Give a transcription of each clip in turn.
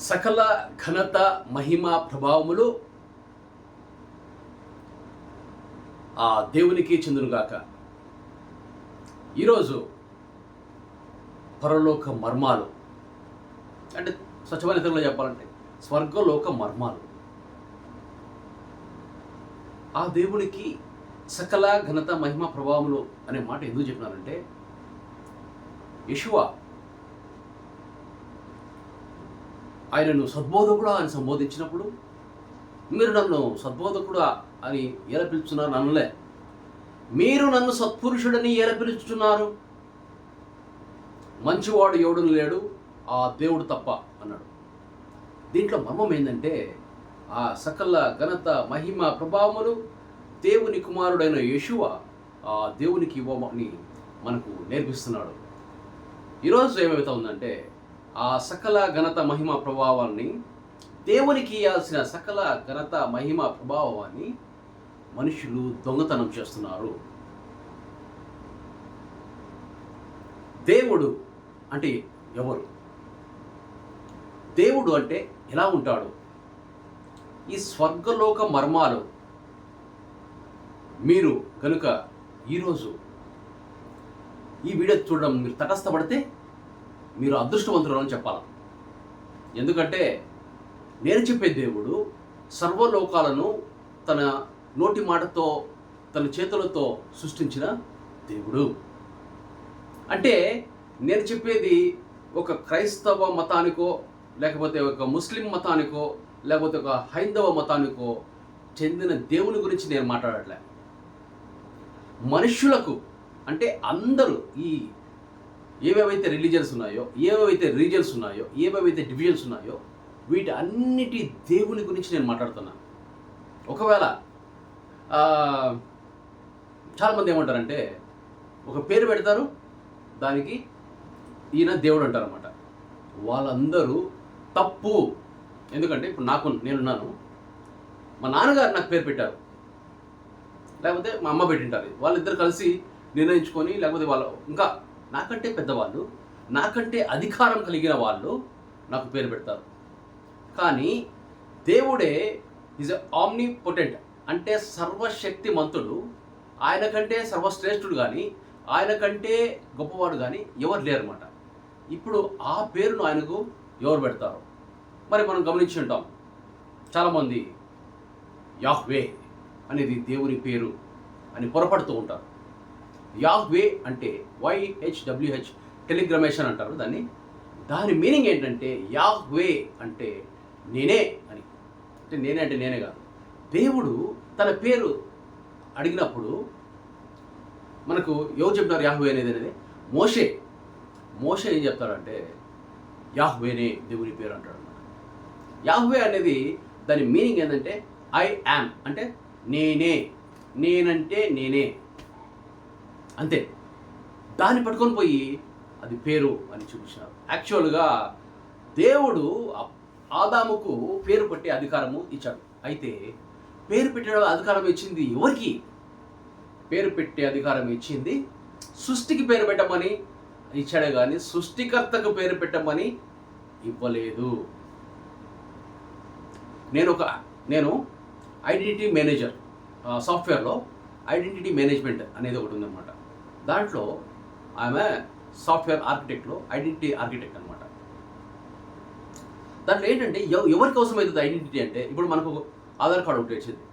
సకల ఘనత మహిమ ప్రభావములు ఆ దేవునికి చెందునుగాక. ఈరోజు పరలోక మర్మాలు అంటే స్వచ్ఛమైన తెలుగులో చెప్పాలంటే స్వర్గలోక మర్మాలు. ఆ దేవునికి సకల ఘనత మహిమ ప్రభావములు అనే మాట ఎందుకు చెప్పినారంటే, యెషూవా ఆయనను సద్బోధకుడా అని సంబోధించినప్పుడు, మీరు నన్ను సద్బోధకుడా అని ఎలా పిలుచున్నారు? నన్నలే, మీరు నన్ను సత్పురుషుడని ఎలా పిలుచుతున్నారు? మంచివాడు ఎవడు లేడు, ఆ దేవుడు తప్ప అన్నాడు. దీంట్లో మర్మం ఏంటంటే, ఆ సకల ఘనత మహిమ ప్రభావములు దేవుని కుమారుడైన యెషూవా ఆ దేవునికి ఇవ్వమని మనకు నేర్పిస్తున్నాడు. ఈరోజు ఏమైతే ఉందంటే, ఆ సకల ఘనత మహిమ ప్రభావాన్ని, దేవునికి ఇవ్వాల్సిన సకల ఘనత మహిమ ప్రభావాన్ని మనుషులు దొంగతనం చేస్తున్నారు. దేవుడు అంటే ఎవరు? దేవుడు అంటే ఎలా ఉంటాడు? ఈ స్వర్గలోక మర్మాలు మీరు కనుక ఈరోజు ఈ వీడియో చూడడం మీరు తటస్థపడితే మీరు అదృష్టవంతులు అని చెప్పాలి. ఎందుకంటే నేను చెప్పే దేవుడు సర్వలోకాలను తన నోటి మాటతో, తన చేతులతో సృష్టించిన దేవుడు. అంటే నేను చెప్పేది ఒక క్రైస్తవ మతానికో, లేకపోతే ఒక ముస్లిం మతానికో, లేకపోతే ఒక హైందవ మతానికో చెందిన దేవుని గురించి నేను మాట్లాడట్లే. మనుష్యులకు అంటే అందరూ ఈ ఏవేవైతే రిలీజియన్స్ ఉన్నాయో, ఏవేవైతే రీజియన్స్ ఉన్నాయో, ఏవేవైతే డివిజన్స్ ఉన్నాయో, వీటి అన్నిటి దేవుని గురించి నేను మాట్లాడుతున్నాను. ఒకవేళ చాలామంది ఏమంటారంటే, ఒక పేరు పెడతారు, దానికి ఈయన దేవుడు అంటారన్నమాట. వాళ్ళందరూ తప్పు. ఎందుకంటే ఇప్పుడు నేనున్నాను, మా నాన్నగారు నాకు పేరు పెట్టారు, లేకపోతే మా అమ్మ పెట్టింటారు. వాళ్ళిద్దరు కలిసి నిర్ణయించుకొని, లేకపోతే వాళ్ళు ఇంకా నాకంటే పెద్దవాళ్ళు, నాకంటే అధికారం కలిగిన వాళ్ళు నాకు పేరు పెడతారు. కానీ దేవుడే ఈజ్ ఆమ్నిపోటెంట్, అంటే సర్వశక్తిమంతుడు. ఆయన కంటే సర్వశ్రేష్ఠుడు కానీ, ఆయన కంటే గొప్పవాడు కానీ ఎవరు లేరన్నమాట. ఇప్పుడు ఆ పేరును ఆయనకు ఎవరు పెడతారు? మరి మనం గమనించి ఉంటాం, చాలామంది యాహ్వే అనేది దేవుని పేరు అని పొరపడుతూ ఉంటారు. యాహ్వే అంటే YHWH, టెలిగ్రామేషన్ అంటారు దాన్ని. దాని మీనింగ్ ఏంటంటే, యాహ్వే అంటే నేనే అని. అంటే నేనే అంటే నేనే కాదు. దేవుడు తన పేరు అడిగినప్పుడు మనకు ఎవరు చెప్తారు యాహ్వే అనేది? మోషే ఏం చెప్తాడంటే, యాహ్వేనే దేవుని పేరు అంటాడు అన్నమాట. యాహ్వే అనేది దాని మీనింగ్ ఏంటంటే ఐ యామ్, అంటే నేనే, నేనంటే నేనే, అంతే. దాన్ని పట్టుకొని పోయి అది పేరు అని చూపించినారు. యాక్చువల్గా దేవుడు ఆదాముకు పేరు పెట్టే అధికారము ఇచ్చాడు. అయితే పేరు పెట్టే అధికారం ఇచ్చింది ఎవరికి? పేరు పెట్టే అధికారం ఇచ్చింది సృష్టికి పేరు పెట్టమని ఇచ్చాడే కానీ సృష్టికర్తకు పేరు పెట్టమని ఇవ్వలేదు. నేను ఐడెంటిటీ మేనేజర్ సాఫ్ట్వేర్లో ఐడెంటిటీ మేనేజ్మెంట్ అనేది ఒకటి ఉందన్నమాట. దాంట్లో ఆమె సాఫ్ట్వేర్ ఆర్కిటెక్ట్లో ఐడెంటిటీ ఆర్కిటెక్ట్ అనమాట. దాంట్లో ఏంటంటే ఎవరికి అవసరం అవుతుంది ఐడెంటిటీ అంటే, ఇప్పుడు మనకు ఆధార్ కార్డు ఒకటి వచ్చింది,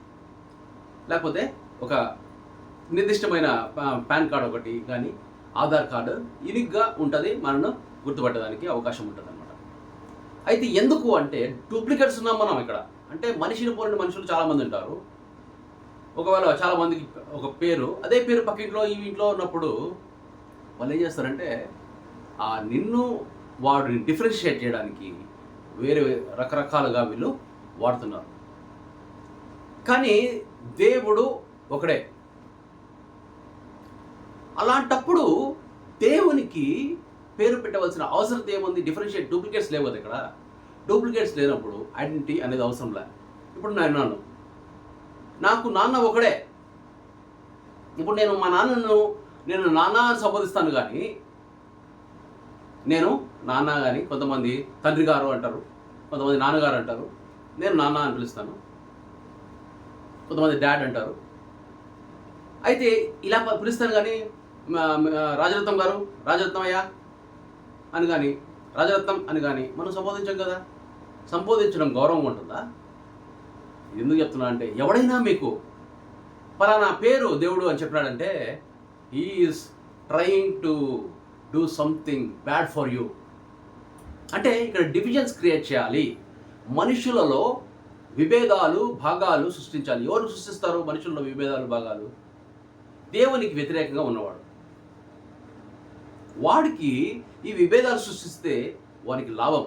లేకపోతే ఒక నిర్దిష్టమైన పాన్ కార్డు ఒకటి కానీ, ఆధార్ కార్డు యూనిక్గా ఉంటుంది, మనను గుర్తుపట్టడానికి అవకాశం ఉంటుంది అనమాట. అయితే ఎందుకు అంటే, డూప్లికేట్స్ ఉన్నాం మనం ఇక్కడ. అంటే మనిషిని పోలిన మనుషులు చాలామంది ఉంటారు. ఒకవేళ చాలామందికి ఒక పేరు, అదే పేరు పక్కింట్లో ఈ ఇంట్లో ఉన్నప్పుడు వాళ్ళు ఏం చేస్తారంటే, ఆ నిన్ను వాడిని డిఫరెన్షియేట్ చేయడానికి వేరే రకరకాలుగా వీళ్ళు వాడుతున్నారు. కానీ దేవుడు ఒకడే. అలాంటప్పుడు దేవునికి పేరు పెట్టవలసిన అవసరం ఏముంది? డిఫరెన్షియేట్, డూప్లికేట్స్ లేవు కదా ఇక్కడ. డూప్లికేట్స్ లేనప్పుడు ఐడెంటిటీ అనేది అవసరం లే. ఇప్పుడు నాకు నాన్న ఒకడే. ఇప్పుడు నేను మా నాన్నను నాన్న అని సంబోధిస్తాను, కానీ నేను నాన్న కానీ కొంతమంది తండ్రి గారు అంటారు, కొంతమంది నాన్నగారు అంటారు, నేను నాన్న అని పిలుస్తాను. కొంతమంది డాడ్ అంటారు. అయితే ఇలా పిలుస్తాను కానీ రాజరత్నం గారు, రాజరత్నమయ్య అని కానీ, రాజరత్నం అని కానీ మనం సంబోధించాం కదా. సంబోధించడం గౌరవం ఉంటుందా? ఎందుకు చెప్తున్నా అంటే, ఎవడైనా మీకు పలానా పేరు దేవుడు అని చెప్పినాడంటే he is trying to do something bad for you. అంటే ఇక్కడ డివిజన్స్ క్రియేట్ చేయాలి, మనుషులలో విభేదాలు భాగాలు సృష్టించాలి. ఎవరు సృష్టిస్తారు మనుషుల్లో విభేదాలు భాగాలు? దేవునికి వ్యతిరేకంగా ఉన్నవాడు. వాడికి ఈ విభేదాలు సృష్టిస్తే వానికి లాభం.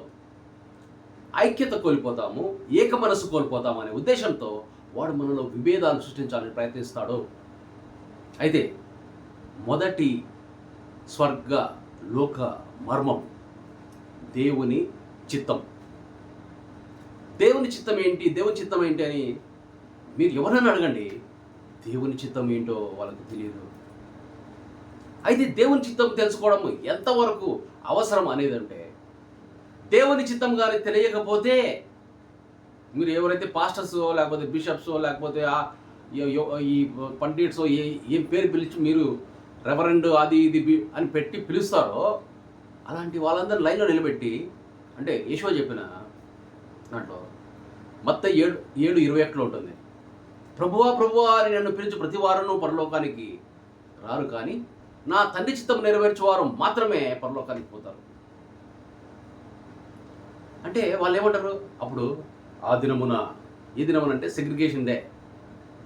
ఐక్యత కోల్పోతాము, ఏక మనసు కోల్పోతాము అనే ఉద్దేశంతో వాడు మనలో విభేదాలు సృష్టించాలని ప్రయత్నిస్తాడు. అయితే మొదటి స్వర్గ లోక మర్మం దేవుని చిత్తం. దేవుని చిత్తం ఏంటి, దేవుని చిత్తం ఏంటి అని మీరు ఎవరైనా అడగండి, దేవుని చిత్తం ఏంటో వాళ్ళకు తెలియదు. అయితే దేవుని చిత్తం తెలుసుకోవడం ఎంతవరకు అవసరం అనేది అంటే, దేవుని చిత్తం కానీ తెలియకపోతే మీరు ఎవరైతే పాస్టర్స్ లేకపోతే బిషప్స్ లేకపోతే ఈ పండిట్స్ ఏం పేరు పిలిచి మీరు రెవరెండ్ అది ఇది అని పెట్టి పిలుస్తారో అలాంటి వాళ్ళందరూ లైన్లో నిలబెట్టి, అంటే యేషువ చెప్పిన దాంట్లో మత్తయి 7:21 ఉంటుంది, ప్రభువా ప్రభువా అని నన్ను పిలిచి ప్రతి వారను పరలోకానికి రారు, కానీ నా తండ్రి చిత్తం నెరవేర్చేవారు మాత్రమే పరలోకానికి పోతారు. అంటే వాళ్ళు ఏమంటారు అప్పుడు, ఆ దినమున, ఈ దినమున అంటే సెగ్రిగేషన్ డే,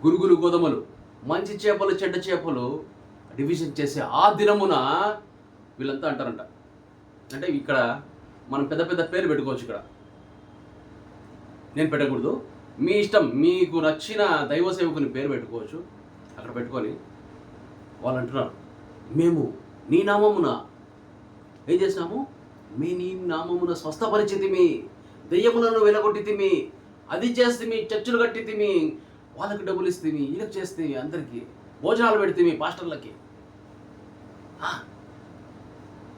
గురుగులు గోధుమలు, మంచి చేపలు చెడ్డ చేపలు డివిజన్ చేసే ఆ దినమున వీళ్ళంతా అంటారంట. అంటే ఇక్కడ మనం పెద్ద పెద్ద పేరు పెట్టుకోవచ్చు, ఇక్కడ నేను పెట్టకూడదు, మీ ఇష్టం, మీకు నచ్చిన దైవ సేవకుని పేరు పెట్టుకోవచ్చు. అక్కడ పెట్టుకొని వాళ్ళు అంటున్నారు, మేము నీ నామమున ఏం చేసినాము, నీ నామమున స్వస్థపరిచితిమి, దెయ్యములను వెలగొట్టితిమి, అది చేస్తేమి, చర్చలు కట్టితిమి, వాళ్ళకి డబ్బులు ఇస్తేమి, వీళ్ళకి చేస్తేమి, అందరికీ భోజనాలు పెడితేమి, పాస్టర్లకి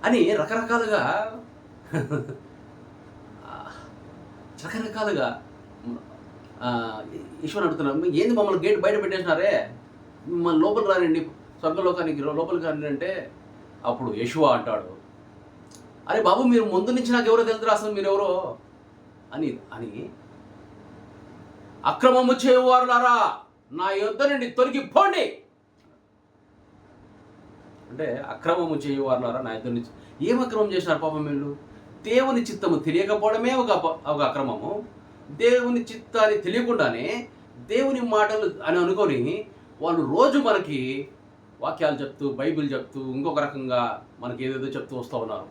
అని రకరకాలుగా ఈశ్వరుని అడుగుతున్నాం, ఏంది మమ్మల్ని గేట్ బయట పెట్టేసినారే, మన లోపలికి రానండి, స్వర్గలోకానికి లోపలికి రాని అంటే, అప్పుడు యెషువా అంటాడు, అరే బాబు మీరు ముందు నుంచి నాకు ఎవరో తెలుసు, అసలు మీరు ఎవరో అని అని అక్రమము చేయువారులారా నా యొద్ద నుండి తొలగిపోండి. అంటే అక్రమము చేయువారులారా నా యొద్ద నుంచి, ఏం అక్రమం చేసినారు పాపం వీళ్ళు? దేవుని చిత్తము తెలియకపోవడమే ఒక అక్రమము. దేవుని చిత్తాన్ని తెలియకుండానే దేవుని మాటలు అని అనుకొని వాళ్ళు రోజు మనకి వాక్యాలు చెప్తూ, బైబిల్ చెప్తూ, ఇంకొక రకంగా మనకి ఏదేదో చెప్తూ వస్తూ ఉన్నారు.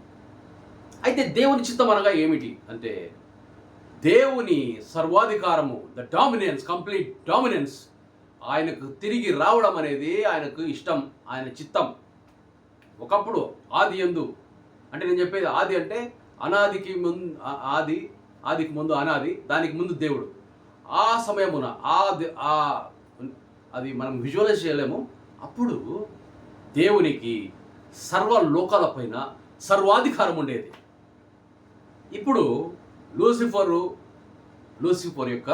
అయితే దేవుని చిత్తం అనగా ఏమిటి అంటే, దేవుని సర్వాధికారము, ద డామినెన్స్, కంప్లీట్ డామినెన్స్, ఆయనకు తిరిగి రావడం అనేది ఆయనకు ఇష్టం, ఆయన చిత్తం. ఒకప్పుడు ఆది యందు, అంటే నేను చెప్పేది ఆది అంటే అనాదికి ముందు, ఆదికి ముందు అనాది, దానికి ముందు దేవుడు. ఆ సమయమున అది మనం విజువలైజ్ చేయలేము. అప్పుడు దేవునికి సర్వలోకాలపైన సర్వాధికారం ఉండేది. ఇప్పుడు లూసిఫర్ యొక్క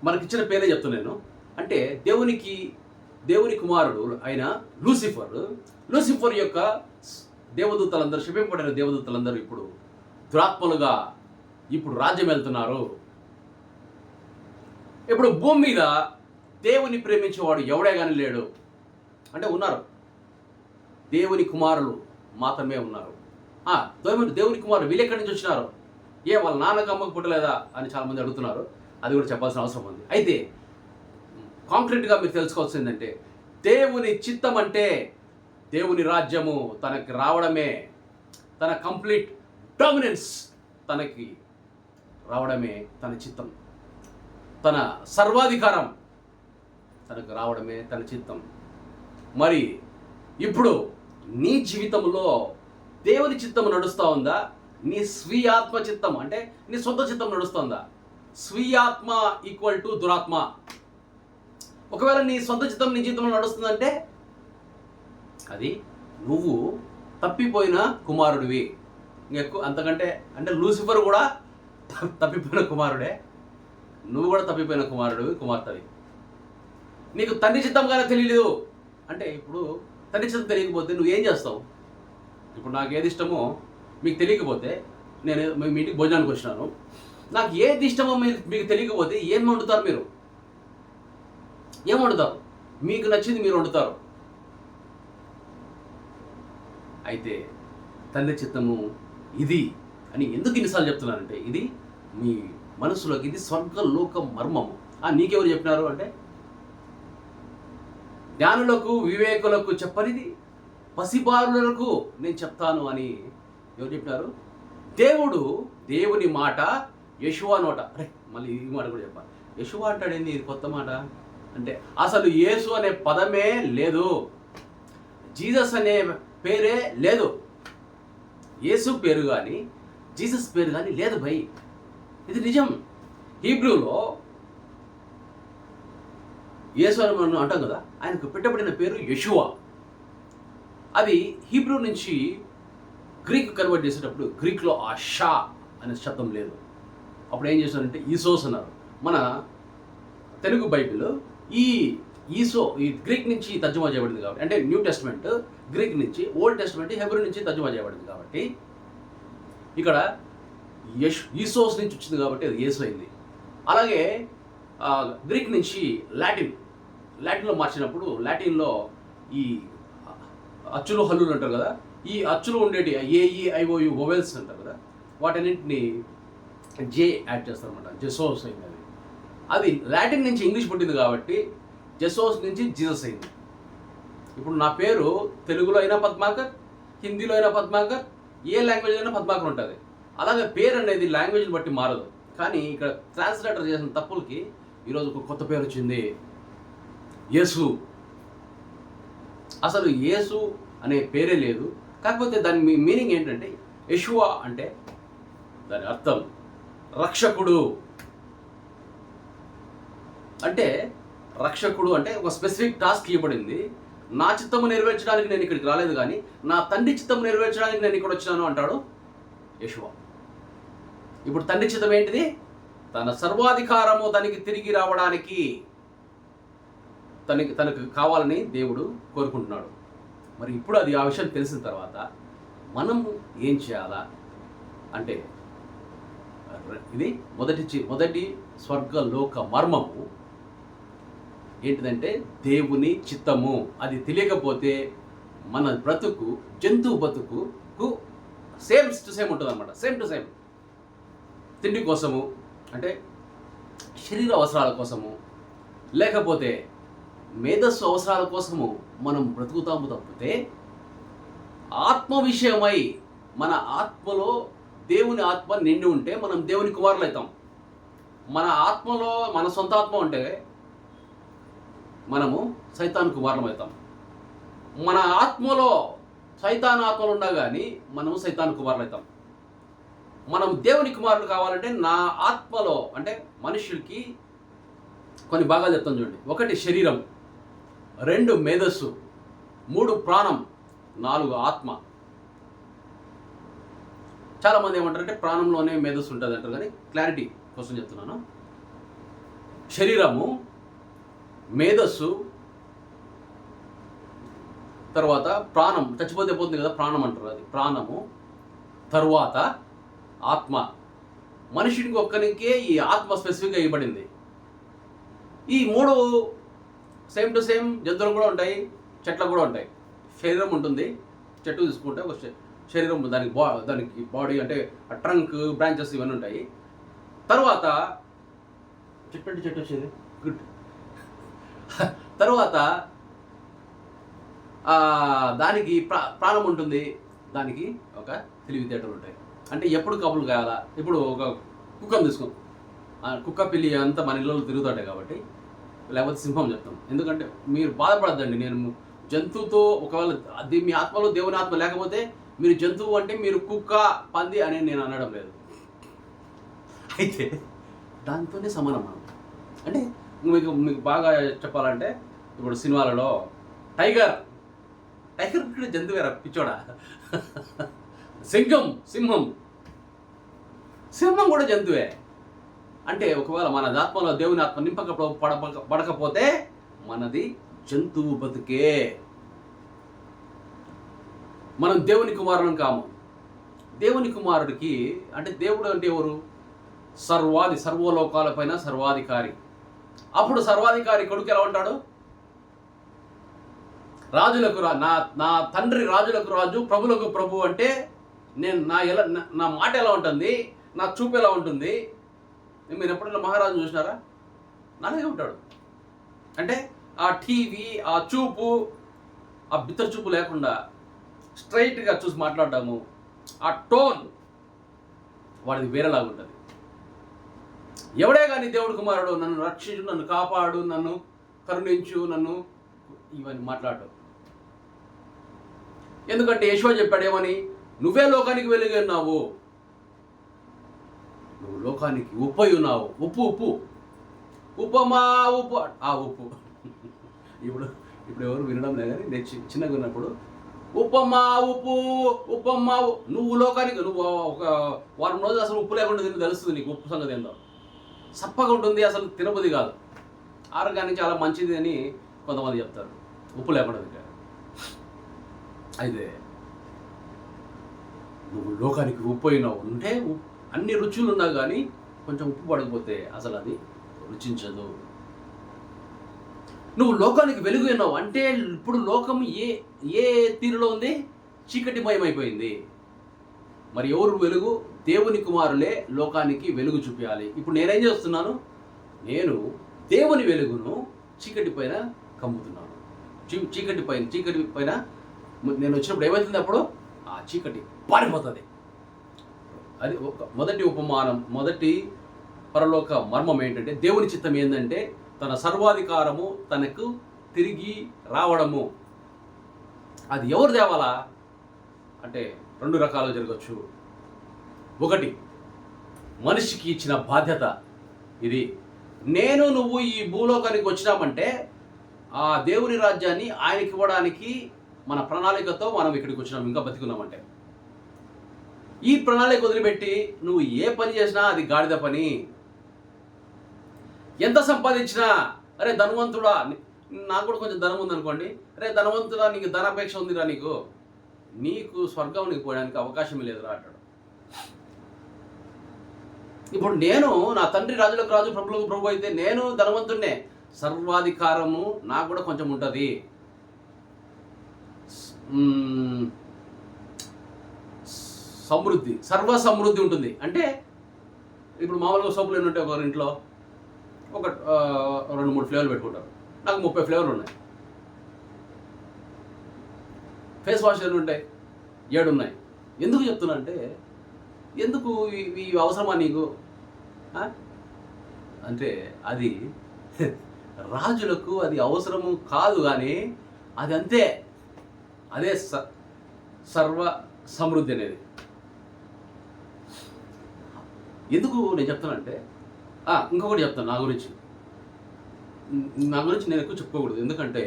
మనకిచ్చిన పేరే చెప్తున్నాను. అంటే దేవుని కుమారుడు అయిన లూసిఫర్ యొక్క దేవదూతలందరూ, శపింపబడిన దేవదూతలందరూ ఇప్పుడు దురాత్మలుగా ఇప్పుడు రాజ్యం వెళ్తున్నారు. ఇప్పుడు భూమి మీద దేవుని ప్రేమించేవాడు ఎవడే కానీ లేడు. అంటే ఉన్నారు, దేవుని కుమారులు మాత్రమే ఉన్నారు. దేవుని కుమారులు వీళ్ళు ఎక్కడి నుంచి వచ్చినారు, వాళ్ళ నాన్నకు అమ్మకు పుట్టలేదా అని చాలామంది అడుగుతున్నారు. అది కూడా చెప్పాల్సిన అవసరం ఉంది. అయితే కాంక్రీట్గా మీరు తెలుసుకోవాల్సిందంటే, దేవుని చిత్తం అంటే దేవుని రాజ్యము తనకి రావడమే, తన కంప్లీట్ డామినెన్స్ తనకి రావడమే తన చిత్తం, తన సర్వాధికారం తనకు రావడమే తన చిత్తం. మరి ఇప్పుడు నీ జీవితంలో దేవుని చిత్తం నడుస్తూ ఉందా, నీ స్వీయాత్మ చిత్తం అంటే నీ సొంత చిత్తం నడుస్తుందా? స్వీయాత్మ ఈక్వల్ టు దురాత్మ. ఒకవేళ నీ సొంత చిత్తం నీ జీవితంలో నడుస్తుందంటే అది నువ్వు తప్పిపోయిన కుమారుడివి, ఇంకెక్కువ అంతకంటే అంటే లూసిఫర్ కూడా తప్పిపోయిన కుమారుడే, నువ్వు కూడా తప్పిపోయిన కుమార్తెవి. నీకు తండ్రి చిత్తంగానే తెలియలేదు అంటే ఇప్పుడు తండ్రి చిత్తం తెలియకపోతే నువ్వు ఏం చేస్తావు? ఇప్పుడు నాకు ఏది ఇష్టమో మీకు తెలియకపోతే, నేను మీ ఇంటికి భోజనానికి వచ్చినాను, నాకు ఏది ఇష్టమో మీకు తెలియకపోతే ఏం వండుతారు మీరు? ఏం వండుతారు? మీకు నచ్చింది మీరు వండుతారు. అయితే తండ్రి చిత్తము ఇది అని ఎందుకు ఇన్నిసార్లు చెప్తున్నానంటే, ఇది మీ మనసులోకి, ఇది స్వర్గలోక మర్మము. నీకెవరు చెప్పినారు అంటే, జ్ఞానులకు వివేకులకు చెప్పనిది పసిబారులకు నేను చెప్తాను అని ఎవరు చెప్పినారు? దేవుని మాట యెషూవా నోట. అరే మళ్ళీ ఈ మాట కూడా చెప్పాలి. యెషూవా అంటాడేంది, ఇది కొత్త మాట అంటే అసలు యేసు అనే పదమే లేదు, జీసస్ అనే పేరే లేదు. యేసు పేరు కానీ జీసస్ పేరు కానీ లేదు భయ్, ఇది నిజం. హీబ్రూలో యేసు అని మనం అంటాం కదా, ఆయనకు పెట్టబడిన పేరు యెషూవా. అది హీబ్రూ నుంచి గ్రీక్ కన్వర్ట్ చేసేటప్పుడు గ్రీక్లో ఆ షా అనే శబ్దం లేదు. అప్పుడు ఏం చేశారంటే ఈసోస్ అన్నారు. మన తెలుగు బైబిల్ ఈ గ్రీక్ నుంచి తర్జుమా చేయబడింది కాబట్టి, అంటే న్యూ టెస్ట్మెంట్ గ్రీక్ నుంచి, ఓల్డ్ టెస్ట్మెంట్ హెబ్రూ నుంచి తర్జుమా చేయబడింది కాబట్టి, ఇక్కడ ఈసోస్ నుంచి వచ్చింది కాబట్టి అది యేసు అయింది. అలాగే గ్రీక్ నుంచి లాటిన్లో మార్చినప్పుడు, లాటిన్లో ఈ అచ్చులు హల్లులు అంటారు కదా, ఈ అచ్చులు ఉండేటి AEIOU వొవెల్స్ అంటారు కదా, వాటన్నింటిని జే యాడ్ చేస్తారనమాట. జెసోస్ అయింది. అది లాటిన్ నుంచి ఇంగ్లీష్ పుట్టింది కాబట్టి జెసోస్ నుంచి జీసస్ అయింది. ఇప్పుడు నా పేరు తెలుగులో అయినా పద్మాకర్, హిందీలో అయినా పద్మాకర్, ఏ లాంగ్వేజ్ అయినా పద్మాకర్ ఉంటుంది. అలాగే పేరు అనేది లాంగ్వేజ్ని బట్టి మారదు. కానీ ఇక్కడ ట్రాన్స్లేటర్ చేసిన తప్పులకి ఈరోజు ఒక కొత్త పేరు వచ్చింది, యేసు. అసలు యేసు అనే పేరే లేదు. కాకపోతే దాని మీనింగ్ ఏంటంటే, యెషూవా అంటే దాని అర్థం రక్షకుడు. అంటే రక్షకుడు అంటే ఒక స్పెసిఫిక్ టాస్క్ ఇవ్వబడింది. నా చిత్తము నెరవేర్చడానికి నేను ఇక్కడికి రాలేదు, కానీ నా తండ్రి చిత్తము నెరవేర్చడానికి నేను ఇక్కడ వచ్చినాను అంటాడు యెషూవా. ఇప్పుడు తండ్రి చిత్తం ఏంటిది? తన సర్వాధికారము తనకి తిరిగి రావడానికి తనకు కావాలని దేవుడు కోరుకుంటున్నాడు. మరి ఇప్పుడు అది ఆ విషయం తెలిసిన తర్వాత మనం ఏం చేయాలా అంటే, ఇది మొదటి స్వర్గలోక మర్మము ఏంటిదంటే దేవుని చిత్తము. అది తెలియకపోతే మన బ్రతుకు జంతువు బతుకుకు సేమ్ టు సేమ్ ఉంటుంది అనమాట. Same to same. తిండి కోసము అంటే శరీర అవసరాల కోసము, లేకపోతే మేధస్సు అవసరాల కోసము మనం బ్రతుకుతాము తప్పితే, ఆత్మ విషయమై మన ఆత్మలో దేవుని ఆత్మ నిండి ఉంటే మనం దేవుని కుమారులు అవుతాం. మన ఆత్మలో మన సొంత ఆత్మ ఉంటే మనము సైతాన్ కుమారులం అవుతాం. మన ఆత్మలో సైతాన్ ఆత్మలు ఉన్నా కానీ మనము సైతాన్ కుమారులు అవుతాం. మనం దేవుని కుమారులు కావాలంటే నా ఆత్మలో, అంటే మనుషులకి కొన్ని భాగాలు చెప్తాను చూడండి. 1 శరీరం, 2 మేధస్సు, 3 ప్రాణం, 4 ఆత్మ. చాలామంది ఏమంటారంటే ప్రాణంలోనే మేధస్సు ఉంటుంది అంటారు, కానీ క్లారిటీ కోసం చెప్తున్నాను. శరీరము, మేధస్సు, తర్వాత ప్రాణం, చచ్చిపోతే పోతుంది కదా ప్రాణం అంటారు, అది ప్రాణము, తరువాత ఆత్మ. మనుషుడికి ఒక్కరికే ఈ ఆత్మ స్పెసిఫిక్గా ఇవ్వబడింది. ఈ 3 సేమ్ టు సేమ్ జంతువులు కూడా ఉంటాయి, చెట్లకు కూడా ఉంటాయి. శరీరం ఉంటుంది, చెట్టు తీసుకుంటే ఒక శరీరం, దానికి బాడీ అంటే ట్రంక్, బ్రాంచెస్ ఇవన్నీ ఉంటాయి. తర్వాత చెట్టు వచ్చేది గుడ్. తర్వాత దానికి ప్రాణం ఉంటుంది, దానికి ఒక తెలివితేటలు ఉంటాయి. అంటే ఎప్పుడు కబులు కావాలా. ఇప్పుడు ఒక కుక్కను తీసుకో, కుక్క పిల్లి అంతా మన ఇళ్ళలో తిరుగుతాయి కాబట్టి, లేకపోతే సింహం చెప్తాం. ఎందుకంటే మీరు బాధపడద్దండి, నేను జంతువుతో ఒకవేళ అది మీ ఆత్మలో దేవుని ఆత్మ లేకపోతే మీరు జంతువు అంటే మీరు కుక్క, పంది అని నేను అనడం లేదు. అయితే దాంతోనే సమానం. అంటే మీకు బాగా చెప్పాలంటే, ఇప్పుడు సినిమాలలో టైగర్ కూడా జంతువేరా పిచ్చోడా. సింహం కూడా జంతువే. అంటే ఒకవేళ మన ఆత్మలో దేవుని ఆత్మ పడకపోతే మనది జంతువు బతుకే. మనం దేవుని కుమారులం కాము. దేవుని కుమారుడికి అంటే దేవుడు అంటే ఎవరు? సర్వలోకాలపైన సర్వాధికారి. అప్పుడు సర్వాధికారి కొడుకు ఎలా ఉంటాడు? రాజులకు నా తండ్రి రాజులకు రాజు, ప్రభులకు ప్రభు. అంటే నేను నా మాట ఎలా ఉంటుంది, నా చూపు ఎలా ఉంటుంది? మీరు ఎప్పుడైనా మహారాజును చూసినారా? అలాగే ఉంటాడు. అంటే ఆ టీవీ, ఆ చూపు, ఆ బిత్తర చూపు లేకుండా స్ట్రైట్గా చూసి మాట్లాడటము, ఆ టోన్ వాడిది వేరేలాగా ఉంటుంది. ఎవడే కానీ దేవుడు కుమారుడు, నన్ను రక్షించు, నన్ను కాపాడు, నన్ను కరుణించు, నన్ను ఇవన్నీ మాట్లాడు. ఎందుకంటే యెషూవ చెప్పాడు ఏమని? నువ్వే లోకానికి వెలుగై ఉన్నావు, నువ్వు లోకానికి ఉప్పై ఉన్నావు. ఉప్పు ఉప్పమా ఉప్పు, ఆ ఉప్పు. ఇప్పుడు ఎవరు వినడం లేదు కానీ నేను చిన్నగా ఉన్నప్పుడు ఉప్పమ్మా నువ్వు లోకానికి, నువ్వు ఒక వారం రోజులు అసలు ఉప్పు లేకుండా తిని తెలుస్తుంది నీకు ఉప్పు సంగతి ఏందో. సప్పగా ఉంటుంది, అసలు తినబుద్ధి కాదు. ఆరోగ్యానికి చాలా మంచిది అని కొంతమంది చెప్తారు ఉప్పు లేకుండా తింటే. అయితే నువ్వు లోకానికి ఉప్పు అయినావు అంటే అన్ని రుచులు ఉన్నా కానీ కొంచెం ఉప్పు పడకపోతే అసలు అది రుచించదు. నువ్వు లోకానికి వెలుగు అయినావు అంటే ఇప్పుడు లోకం ఏ తీరులో ఉంది? చీకటిమయమైపోయింది. మరి ఎవరు వెలుగు? దేవుని కుమారులే లోకానికి వెలుగు చూపించాలి. ఇప్పుడు నేనేం చేస్తున్నాను? నేను దేవుని వెలుగును చీకటి పైన కమ్ముతున్నాను. చీకటి పైన నేను వచ్చినప్పుడు ఏమవుతుంది? అప్పుడు ఆ చీకటి పారిపోతుంది. అది మొదటి ఉపమానం, మొదటి పరలోక మర్మం ఏంటంటే దేవుని చిత్తం ఏంటంటే తన సర్వాధికారము తనకు తిరిగి రావడము. అది ఎవరు తేవాలా అంటే 2 రకాలుగా జరగచ్చు. ఒకటి, మనిషికి ఇచ్చిన బాధ్యత ఇది. నువ్వు ఈ భూలోకానికి వచ్చినామంటే ఆ దేవుని రాజ్యాన్ని ఆయనకి ఇవ్వడానికి మన ప్రణాళికతో మనం ఇక్కడికి వచ్చినాం, ఇంకా బతికున్నామంటే. ఈ ప్రణాళిక వదిలిపెట్టి నువ్వు ఏ పని చేసినా అది గాడిద పని. ఎంత సంపాదించినా, అరే ధనవంతుడా, నాకు కూడా కొంచెం ధనం ఉందనుకోండి, అరే ధనవంతుడా నీకు ధనాపేక్ష ఉందిరా, నీకు స్వర్గానికి పోయడానికి అవకాశం లేదురా అంటాడు. ఇప్పుడు నా తండ్రి రాజులకు రాజు, ప్రభులకు ప్రభు అయితే నేను ధనవంతుడినే, సర్వాధికారము నాకు కూడా కొంచెం ఉంటుంది. సర్వ సమృద్ధి ఉంటుంది. అంటే ఇప్పుడు మామూలుగా సోపులు ఎన్ని ఉంటాయి? ఒకరి ఇంట్లో ఒక 2-3 ఫ్లేవర్లు పెట్టుకుంటారు. నాకు 30 ఫ్లేవర్లు ఉన్నాయి. ఫేస్ వాష్ ఎన్ని ఉంటాయి? 7 ఉన్నాయి. ఎందుకు చెప్తున్నా అంటే, ఎందుకు ఈ అవసరమా నీకు అంటే అది రాజులకు అది అవసరము కాదు, కానీ అది అంతే. అదే సర్వ సమృద్ధి అనేది. ఎందుకు నేను చెప్తానంటే, ఇంకొకటి చెప్తాను నా గురించి నేను ఎక్కువ చెప్పుకోకూడదు. ఎందుకంటే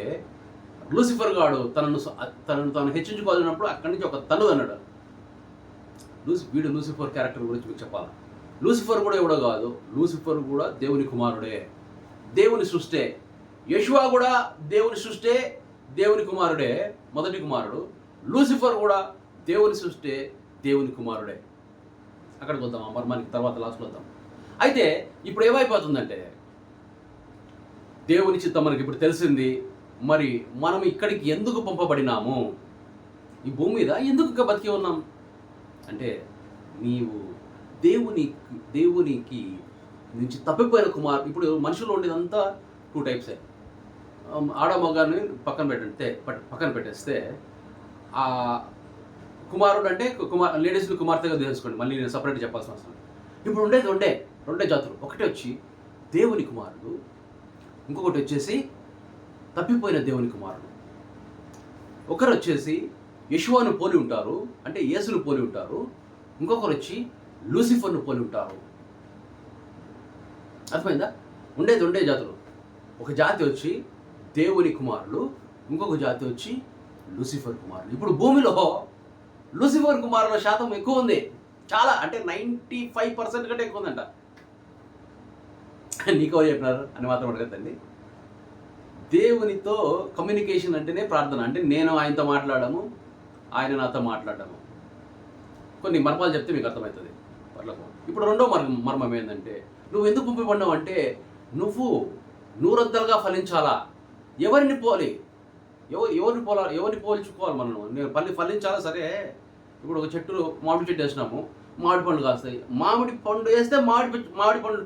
లూసిఫర్ గాడు తనను హెచ్చించుకోవాలన్నప్పుడు అక్కడి నుంచి ఒక తను అన్నాడు. లూసిఫర్ క్యారెక్టర్ గురించి మీకు చెప్పాలా? లూసిఫర్ కూడా ఎవడో కాదు, లూసిఫర్ కూడా దేవుని కుమారుడే, దేవుని సృష్టే. యెషూవ కూడా దేవుని సృష్టే, దేవుని కుమారుడే, మొదటి కుమారుడు. లూసిఫర్ కూడా దేవుని సృష్టే, దేవుని కుమారుడే. అక్కడికి వద్దాం, ఆ మర్మానికి తర్వాత లాస్ట్లో వద్దాం. అయితే ఇప్పుడు ఏమైపోతుందంటే, దేవుని చిత్తం మనకి ఇప్పుడు తెలిసింది. మరి మనం ఇక్కడికి ఎందుకు పంపబడినాము? ఈ భూమి మీద ఎందుకు బతికి ఉన్నాం అంటే, నీవు దేవునికి నుంచి తప్పిపోయిన ఇప్పుడు మనుషులు ఉండేదంతా 2 టైప్సే. ఆడ మగాన్ని పక్కన పెట్టేస్తే ఆ కుమారుడు అంటే లేడీస్ని కుమార్తెగా తెలుసుకోండి. మళ్ళీ నేను సపరేట్గా చెప్పాల్సిన అవసరం. ఇప్పుడు ఉండేది రెండే జాతులు. ఒకటి వచ్చి దేవుని కుమారుడు, ఇంకొకటి వచ్చేసి తప్పిపోయిన దేవుని కుమారుడు. ఒకరు వచ్చేసి యెషూవను పోలి ఉంటారు, అంటే యేసును పోలి ఉంటారు. ఇంకొకరు వచ్చి లూసిఫర్ను పోలి ఉంటారు. అర్థమైందా? ఉండేది జాతులు. ఒక జాతి వచ్చి దేవుని కుమారులు, ఇంకొక జాతి వచ్చి లూసిఫర్ కుమారులు. ఇప్పుడు భూమిలో లూసిఫర్ కుమారుల శాతం ఎక్కువ ఉంది, చాలా, అంటే 95% కంటే ఎక్కువ ఉందంట. నీకో చెప్పినారు అని మాత్రం అడగద్దండి. దేవునితో కమ్యూనికేషన్ అంటేనే ప్రార్థన. అంటే నేను ఆయనతో మాట్లాడము, ఆయన నాతో మాట్లాడము. కొన్ని మర్మాలు చెప్తే మీకు అర్థమవుతుంది పర్లకు. ఇప్పుడు రెండో మర్మం ఏంటంటే, నువ్వు ఎందుకు పంపబడినావు అంటే, నువ్వు నూరంతలుగా ఫలించాలా. ఎవరిని పోలి, ఎవరిని పోల్చుకోవాలి మనం? నేను ఫలించాలా. సరే, ఇప్పుడు ఒక చెట్టు, మామిడి చెట్టు వేసినాము, మామిడి పండ్లు కాస్తాయి. మామిడి పండు వేస్తే మామిడి పండు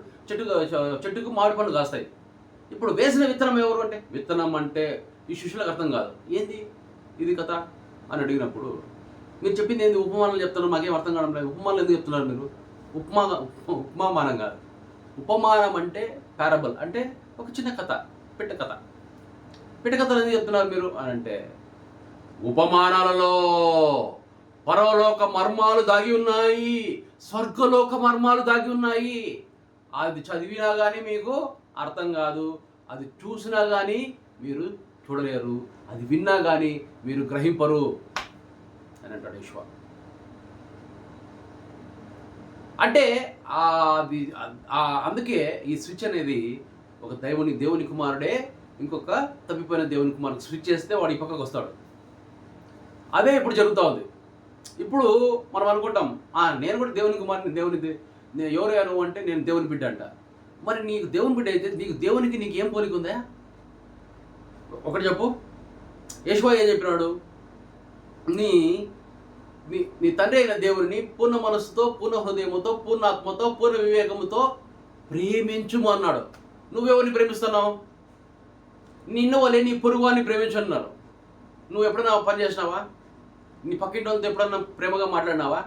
చెట్టుకు మామిడి పండ్లు కాస్తాయి. ఇప్పుడు వేసిన విత్తనం ఎవరు అంటే, విత్తనం అంటే ఈ శిష్యులకు అర్థం కాదు. ఏంది ఇది కథ అని అడిగినప్పుడు, మీరు చెప్పింది ఏంది? ఉపమానాలు చెప్తున్నారు, మాకేం అర్థం కావడం లేదు. ఉపమానాలు ఎందుకు చెప్తున్నారు మీరు? ఉపమానం కాదు. ఉపమానం అంటే పారబుల్, అంటే ఒక చిన్న కథ, పిట్ట కథలు ఎందుకు చెప్తున్నారు మీరు అని అంటే, ఉపమానాలలో పరలోక మర్మాలు దాగి ఉన్నాయి, స్వర్గలోక మర్మాలు దాగి ఉన్నాయి. అది చదివినా కానీ మీకు అర్థం కాదు, అది చూసినా కానీ మీరు చూడలేరు, అది విన్నా కానీ మీరు గ్రహింపరు అని అంటాడు యెషూవ. అంటే అది అందుకే ఈ స్విచ్ అనేది ఒక దేవుని కుమారుడే ఇంకొక తప్పిపోయిన దేవుని కుమారుడు స్విచ్ చేస్తే వాడు ఈ పక్కకు వస్తాడు. అదే ఇప్పుడు జరుగుతూ ఉంది. ఇప్పుడు మనం అనుకుంటాం, నేను కూడా దేవుని కుమారుని, ఎవరు నువ్వు అంటే నేను దేవుని బిడ్డ అంట. మరి నీకు దేవుని బిడ్డ అయితే నీకు ఏం పోలిక ఉందా? ఒకటి చెప్పు. యెషూవ ఏం చెప్పినాడు? నీ తండ్రి అయిన దేవుడిని పూర్ణ మనస్సుతో, పూర్ణ హృదయముతో, పూర్ణ ఆత్మతో, పూర్ణ వివేకముతో ప్రేమించుము అన్నాడు. నువ్వెవరిని ప్రేమిస్తున్నావు? నిన్ను వాళ్ళే నీ పొరుగువాన్ని ప్రేమించున్నారు. నువ్వు ఎప్పుడైనా పని చేసినావా? నీ పక్కింటి వాళ్ళతో ఎప్పుడన్నా ప్రేమగా మాట్లాడినావా?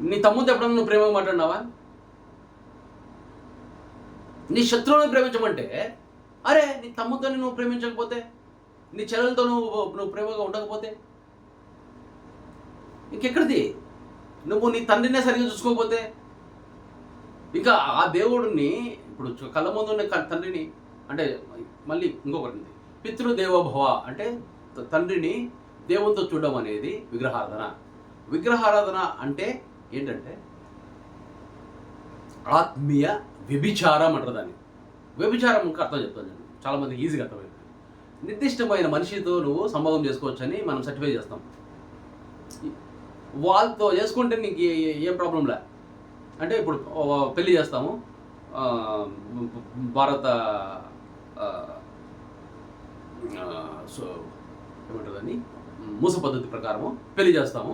నీ తమ్ముడితో ఎప్పుడన్నా నువ్వు ప్రేమగా మాట్లాడినావా? నీ శత్రువుని ప్రేమించమంటే, అరే నీ తమ్ముడితో నువ్వు ప్రేమించకపోతే, నీ చెల్లెలతో నువ్వు ప్రేమగా ఉండకపోతే ఇంకెక్కడిది? నువ్వు నీ తండ్రినే సరిగ్గా చూసుకోకపోతే, ఇంకా ఆ దేవుడిని ఇప్పుడు కళ్ళ ముందు ఉన్న తండ్రిని, అంటే మళ్ళీ ఇంకొకటి పితృదేవోభవ, అంటే తండ్రిని దేవునితో చూడడం అనేది విగ్రహారాధన అంటే ఏంటంటే ఆత్మీయ వ్యభిచారం అంటారు దాన్ని. వ్యభిచారం ఇంకా అర్థం చెప్తాను నేను, చాలామంది ఈజీగా అర్థమైంది. నిర్దిష్టమైన మనిషితో నువ్వు సంభోగం చేసుకోవచ్చని మనం సర్టిఫై చేస్తాం. వాళ్ళతో చేసుకుంటే నీకు ఏం ప్రాబ్లం లే. అంటే ఇప్పుడు పెళ్లి చేస్తాము, భారత ఏమంటుందని మూస పద్ధతి ప్రకారము పెళ్లి చేస్తాము,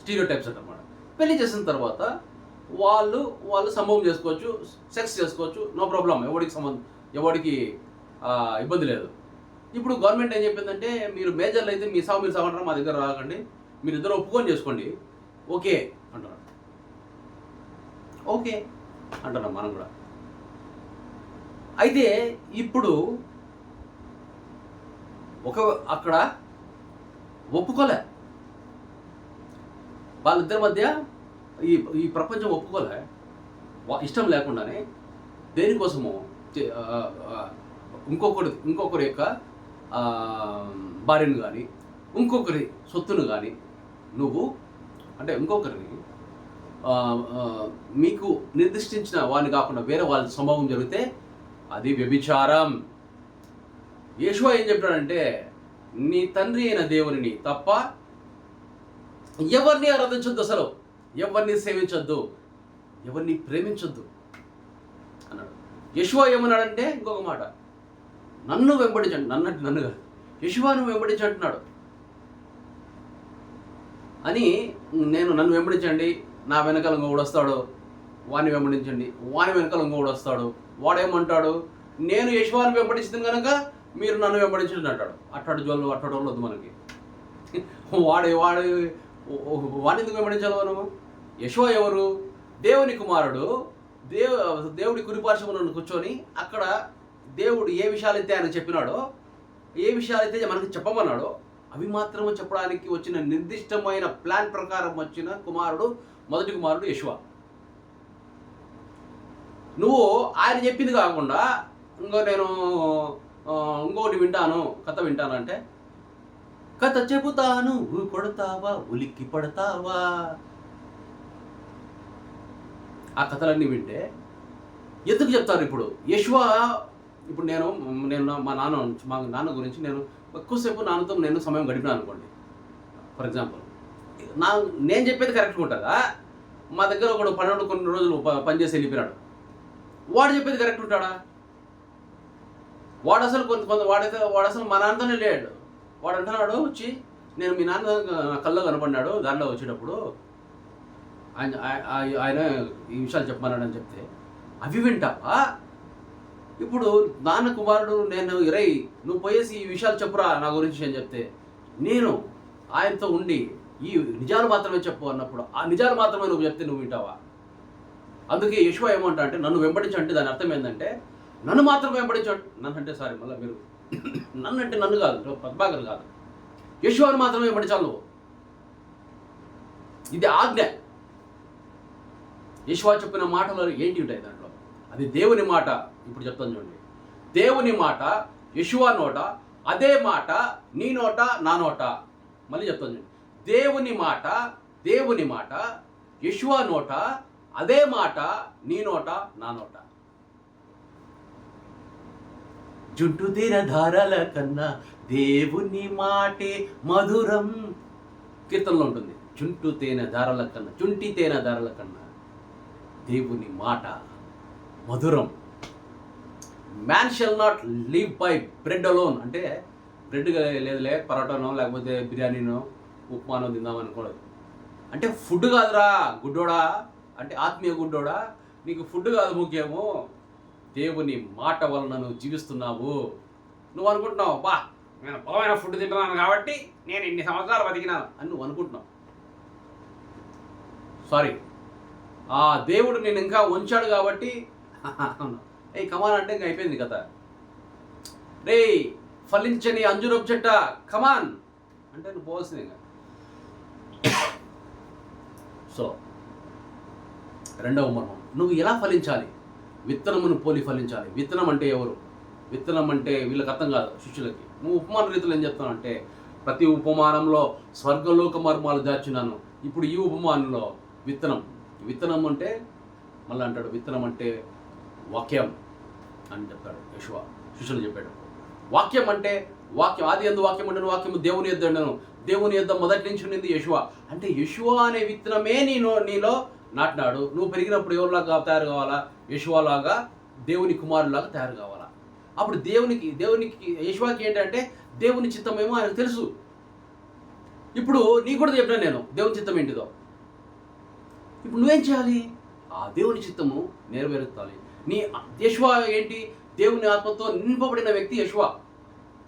స్టీరియో టైప్స్ అన్నమాట. పెళ్లి చేసిన తర్వాత వాళ్ళు సంభవం చేసుకోవచ్చు, సెక్స్ చేసుకోవచ్చు, నో ప్రాబ్లం, ఎవరికి ఇబ్బంది లేదు. ఇప్పుడు గవర్నమెంట్ ఏం చెప్పిందంటే, మీరు మేజర్లు అయితే మీరు సావంటారు, మా దగ్గర రాకండి, మీరు ఇద్దరు ఒప్పుకొని చేసుకోండి, ఓకే అంటున్నారు. ఓకే అంటున్నాం మనం కూడా. అయితే ఇప్పుడు అక్కడ ఒప్పుకోలే, వాళ్ళిద్దరి మధ్య ఈ ప్రపంచం ఒప్పుకోలే, ఇష్టం లేకుండానే దేనికోసమో ఇంకొకరి యొక్క భార్యను కానీ, ఇంకొకరి సొత్తును కానీ నువ్వు, అంటే ఇంకొకరిని మీకు నిర్దిష్టించిన వాడిని కాకుండా వేరే వాళ్ళ సంభవం జరిగితే అది వ్యభిచారం. యెషూవ ఏం చెప్పాడంటే, నీ తండ్రి అయిన దేవునిని తప్ప ఎవరిని ఆరాధించొద్దు, అసలు ఎవరిని సేవించొద్దు, ఎవరిని ప్రేమించొద్దు అన్నాడు. యెషూవ ఏమన్నాడంటే, ఇంకొక మాట, నన్ను వెంబడించండి, నన్ను కాదు, యెషూవను వెంబడించంటున్నాడు అని. నన్ను వెంబడించండి, నా వెనకాల ఇంకొకడు వస్తాడు, వాడిని వెంబడించండి, వాని వెనకాల ఇంకొకడు వస్తాడు, వాడేమంటాడు, నేను యెషూవను వెంబడిస్తుంది కనుక మీరు నన్ను వెంబడించండి అంటాడు. అట్టాడు వాళ్ళు వద్దు మనకి. వాడిని ఎందుకు వెంబడించాలి మనము? యెషూవ ఎవరు? దేవుని కుమారుడు. దేవుడి కుడిపార్శ్వమున కూర్చొని అక్కడ దేవుడు ఏ విషయాలైతే ఆయన చెప్పినాడో, ఏ విషయాలైతే మనకు చెప్పమన్నాడో అవి మాత్రమే చెప్పడానికి వచ్చిన నిర్దిష్టమైన ప్లాన్ ప్రకారం వచ్చిన మొదటి కుమారుడు యెషూవ. నువ్వు ఆయన చెప్పింది కాకుండా నేను ఇంకొకటి కథ వింటాను అంటే కథ చెబుతాను కొడతావా ఉలిక్కి పడతావా. ఆ కథలన్నీ వింటే ఎందుకు చెప్తారు ఇప్పుడు యెషూవా. ఇప్పుడు నేను మా నాన్న గురించి నేను ఎక్కువసేపు నాన్నతో నేను సమయం గడిపినా అనుకోండి. ఫర్ ఎగ్జాంపుల్ నేను చెప్పేది కరెక్ట్గా ఉంటుందా? మా దగ్గర ఒకడు పన్నెండు కొన్ని రోజులు పనిచేసి వెళ్ళిపోయాడు, వాడు చెప్పేది కరెక్ట్ ఉంటాడా? వాడు అసలు వాడు అసలు మా నాన్నతోనే లేడు. వాడు అంటున్నాడు వచ్చి, నేను మీ నాన్న కల్లో కనపడినాడు దాంట్లో వచ్చేటప్పుడు ఆయన ఈ విషయాలు చెప్పమన్నాడు అని చెప్తే అవి వింటావా? ఇప్పుడు నాన్న కుమారుడు నేను నువ్వు పోయేసి ఈ విషయాలు చెప్పురా నా గురించి అని చెప్తే నేను ఆయనతో ఉండి ఈ నిజాలు మాత్రమే చెప్పు అన్నప్పుడు ఆ నిజాలు మాత్రమే నువ్వు చెప్తే నువ్వు వింటావా? అందుకే యెషూవా ఏమంటా అంటే నన్ను వెంబడించంటే దాని అర్థం ఏంటంటే నన్ను మాత్రం వెంబడించండి. నన్ను అంటే సారీ మళ్ళీ మీరు నన్ను అంటే నన్ను కాదు, పద్మాగర్ కాదు, యెషూవాను మాత్రమే వెంబడించాలి నువ్వు. ఇది ఆజ్ఞ. యెషూవా చెప్పిన మాటలు ఏంటి ఉంటాయి దాంట్లో? అది దేవుని మాట. ఇప్పుడు చెప్తాను చూడండి, దేవుని మాట యెషూవా నోట, అదే మాట నీ నోట నా నోట. మళ్ళీ చెప్తాను చూడండి, దేవుని మాట యెషూవా నోట, అదే మాట నీ నోట నా నోట. జుంటు తీర ధారాల కన్నా దేవుని మాటే మధురం. కీర్తనలో ఉంటుంది, చుంటి తేనె ధారల కన్నా దేవుని మాట మధురం. Man shall not live by bread alone. అంటే బ్రెడ్ లేదులే పరోటానో లేకపోతే బిర్యానీనో ఉప్మానో తిందామనుకోలేదు. అంటే ఫుడ్ కాదురా గుడ్డోడా, అంటే ఆత్మీయ గుడ్డోడా, నీకు ఫుడ్ కాదు ముఖ్యము, దేవుని మాట వలన నువ్వు జీవిస్తున్నావు. నువ్వు అనుకుంటున్నావు బా నేను బలమైన ఫుడ్ తింటున్నాను కాబట్టి నేను ఇన్ని సంవత్సరాలు బతికినాను అని నువ్వు అనుకుంటున్నావు. సారీ, ఆ దేవుడు నేను ఇంకా ఉంచాడు కాబట్టి ఏ కమాన్ అంటే ఇంకా అయిపోయింది కథ. రే ఫలించని అంజురపు చెట్ట కమాన్ అంటే నువ్వు పోవాల్సింది ఇంకా. సో రెండవ మర్మం, నువ్వు ఎలా ఫలించాలి? విత్తనమును పోలి ఫలించాలి. విత్తనం అంటే ఎవరు? విత్తనం అంటే వీళ్ళకి అర్థం కాదు శిష్యులకి. నువ్వు ఉపమాన రీతిలో ఏం చెప్తాను అంటే ప్రతి ఉపమానంలో స్వర్గలోక మర్మాలు దాచినాను. ఇప్పుడు ఈ ఉపమానంలో విత్తనం అంటే మళ్ళీ అంటాడు, విత్తనం అంటే వాక్యం అని చెప్తాడు యెషూవా శిష్యులు చెప్పాడు. వాక్యం అంటే వాక్యం, ఆది యందు వాక్యం ఉండను, వాక్యము దేవుని యొద్ద ఉండను, దేవుని యొద్ద మొదటి నుంచి ఉండింది యెషూవా. అంటే యెషూవా అనే విత్తనమే నీలో నాటినాడు. నువ్వు పెరిగినప్పుడు ఎవరిలాగా తయారు కావాలా? యెషూవా లాగా, దేవుని కుమారులాగా తయారు కావాలా. అప్పుడు దేవునికి యెషూవాకి ఏంటంటే దేవుని చిత్తమేమో ఆయనకు తెలుసు. ఇప్పుడు నీకు కూడా చెప్పినా నేను దేవుని చిత్తం ఏంటిదో. ఇప్పుడు నువ్వేం చేయాలి? ఆ దేవుని చిత్తము నెరవేర్చాలి. యెషూవా ఏంటి? దేవుని ఆత్మతో నింపబడిన వ్యక్తి యెషూవా.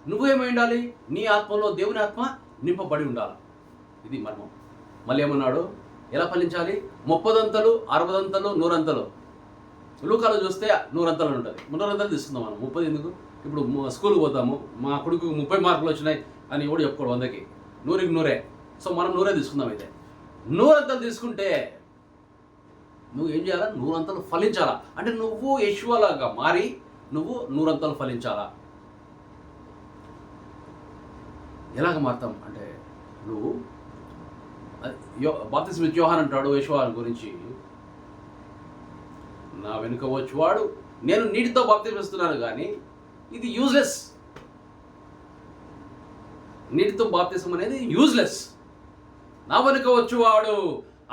నువ్వేమై ఉండాలి? నీ ఆత్మలో దేవుని ఆత్మ నింపబడి ఉండాలి. ఇది మర్మం. మళ్ళీ ఏమన్నాడు? ఎలా ఫలించాలి? 30 అంతలు, 60 అంతలు, 100 అంతలు. లూకాలో చూస్తే 100 అంతలు ఉంటుంది. 100 అంతలు తీసుకుందాం మనం. 30 ఎందుకు? ఇప్పుడు స్కూల్కి పోతాము, మా కొడుకు 30 మార్కులు వచ్చినాయి అని కూడా చెప్పుకోడు 100కి. 100కి 100. సో మనం 100 తీసుకుందాం. అయితే 100 అంతలు తీసుకుంటే నువ్వు ఏం చేయాలా? 100 అంతలు ఫలించాలా. అంటే నువ్వు యెషూవాలాగా మారి నువ్వు 100 అంతలు ఫలించాలా. ఎలాగ మారుతాం అంటే నువ్వు బాప్తిస్మ యోహాను అంటాడు యెషూవా గురించి, నా వెనుక వచ్చేవాడు నేను నీటితో బాప్తిస్మిస్తున్నాను కానీ ఇది యూజ్లెస్. నీటితో బాప్తిస్మం అనేది యూజ్లెస్. నా వెనుక వచ్చేవాడు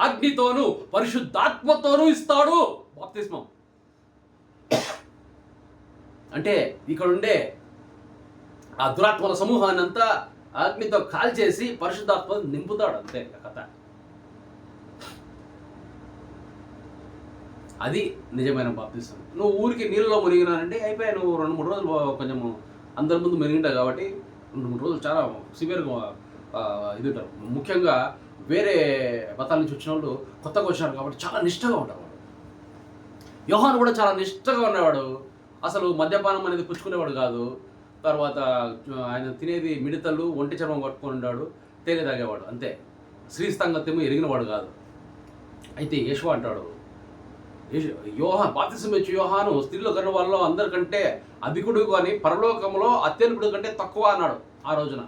అగ్నితోనూ పరిశుద్ధాత్మతోనూ ఇస్తాడు బాప్తిస్మం. అంటే ఇక్కడ ఉండే ఆ దురాత్మల సమూహాన్ని అంతా అగ్నితో కాల్చేసి పరిశుద్ధాత్మ నింపుతాడు. అంతే కథ. అది నిజమైన బాప్తిస్మం. నువ్వు ఊరికి నీళ్ళలో మునిగినానంటే అయిపోయాయి. నువ్వు 2-3 రోజులు కొంచెం అందరి ముందు మునిగింటావు కాబట్టి 2-3 రోజులు చాలా సివియర్గా ఇది ఉంటారు. ముఖ్యంగా వేరే మతాల నుంచి వచ్చిన వాళ్ళు కొత్తగా వచ్చినారు కాబట్టి చాలా నిష్టగా ఉంటారు. యోహాను కూడా చాలా నిష్టగా ఉన్నవాడు. అసలు మద్యపానం అనేది పుచ్చుకునేవాడు కాదు. తర్వాత ఆయన తినేది మిడతలు, ఒంటి చర్మం కట్టుకొని ఉన్నాడు, తేనె తాగేవాడు అంతే. శ్రీస్తంగత్యము ఎరిగినవాడు కాదు. అయితే యెషూవా అంటాడు, బాప్తిస్మం ఇచ్చే యోహాను స్త్రీలో కన్న వాళ్ళలో అందరికంటే అధికుడు కానీ పరలోకంలో అత్యల్పుడు కంటే తక్కువ అన్నాడు ఆ రోజున.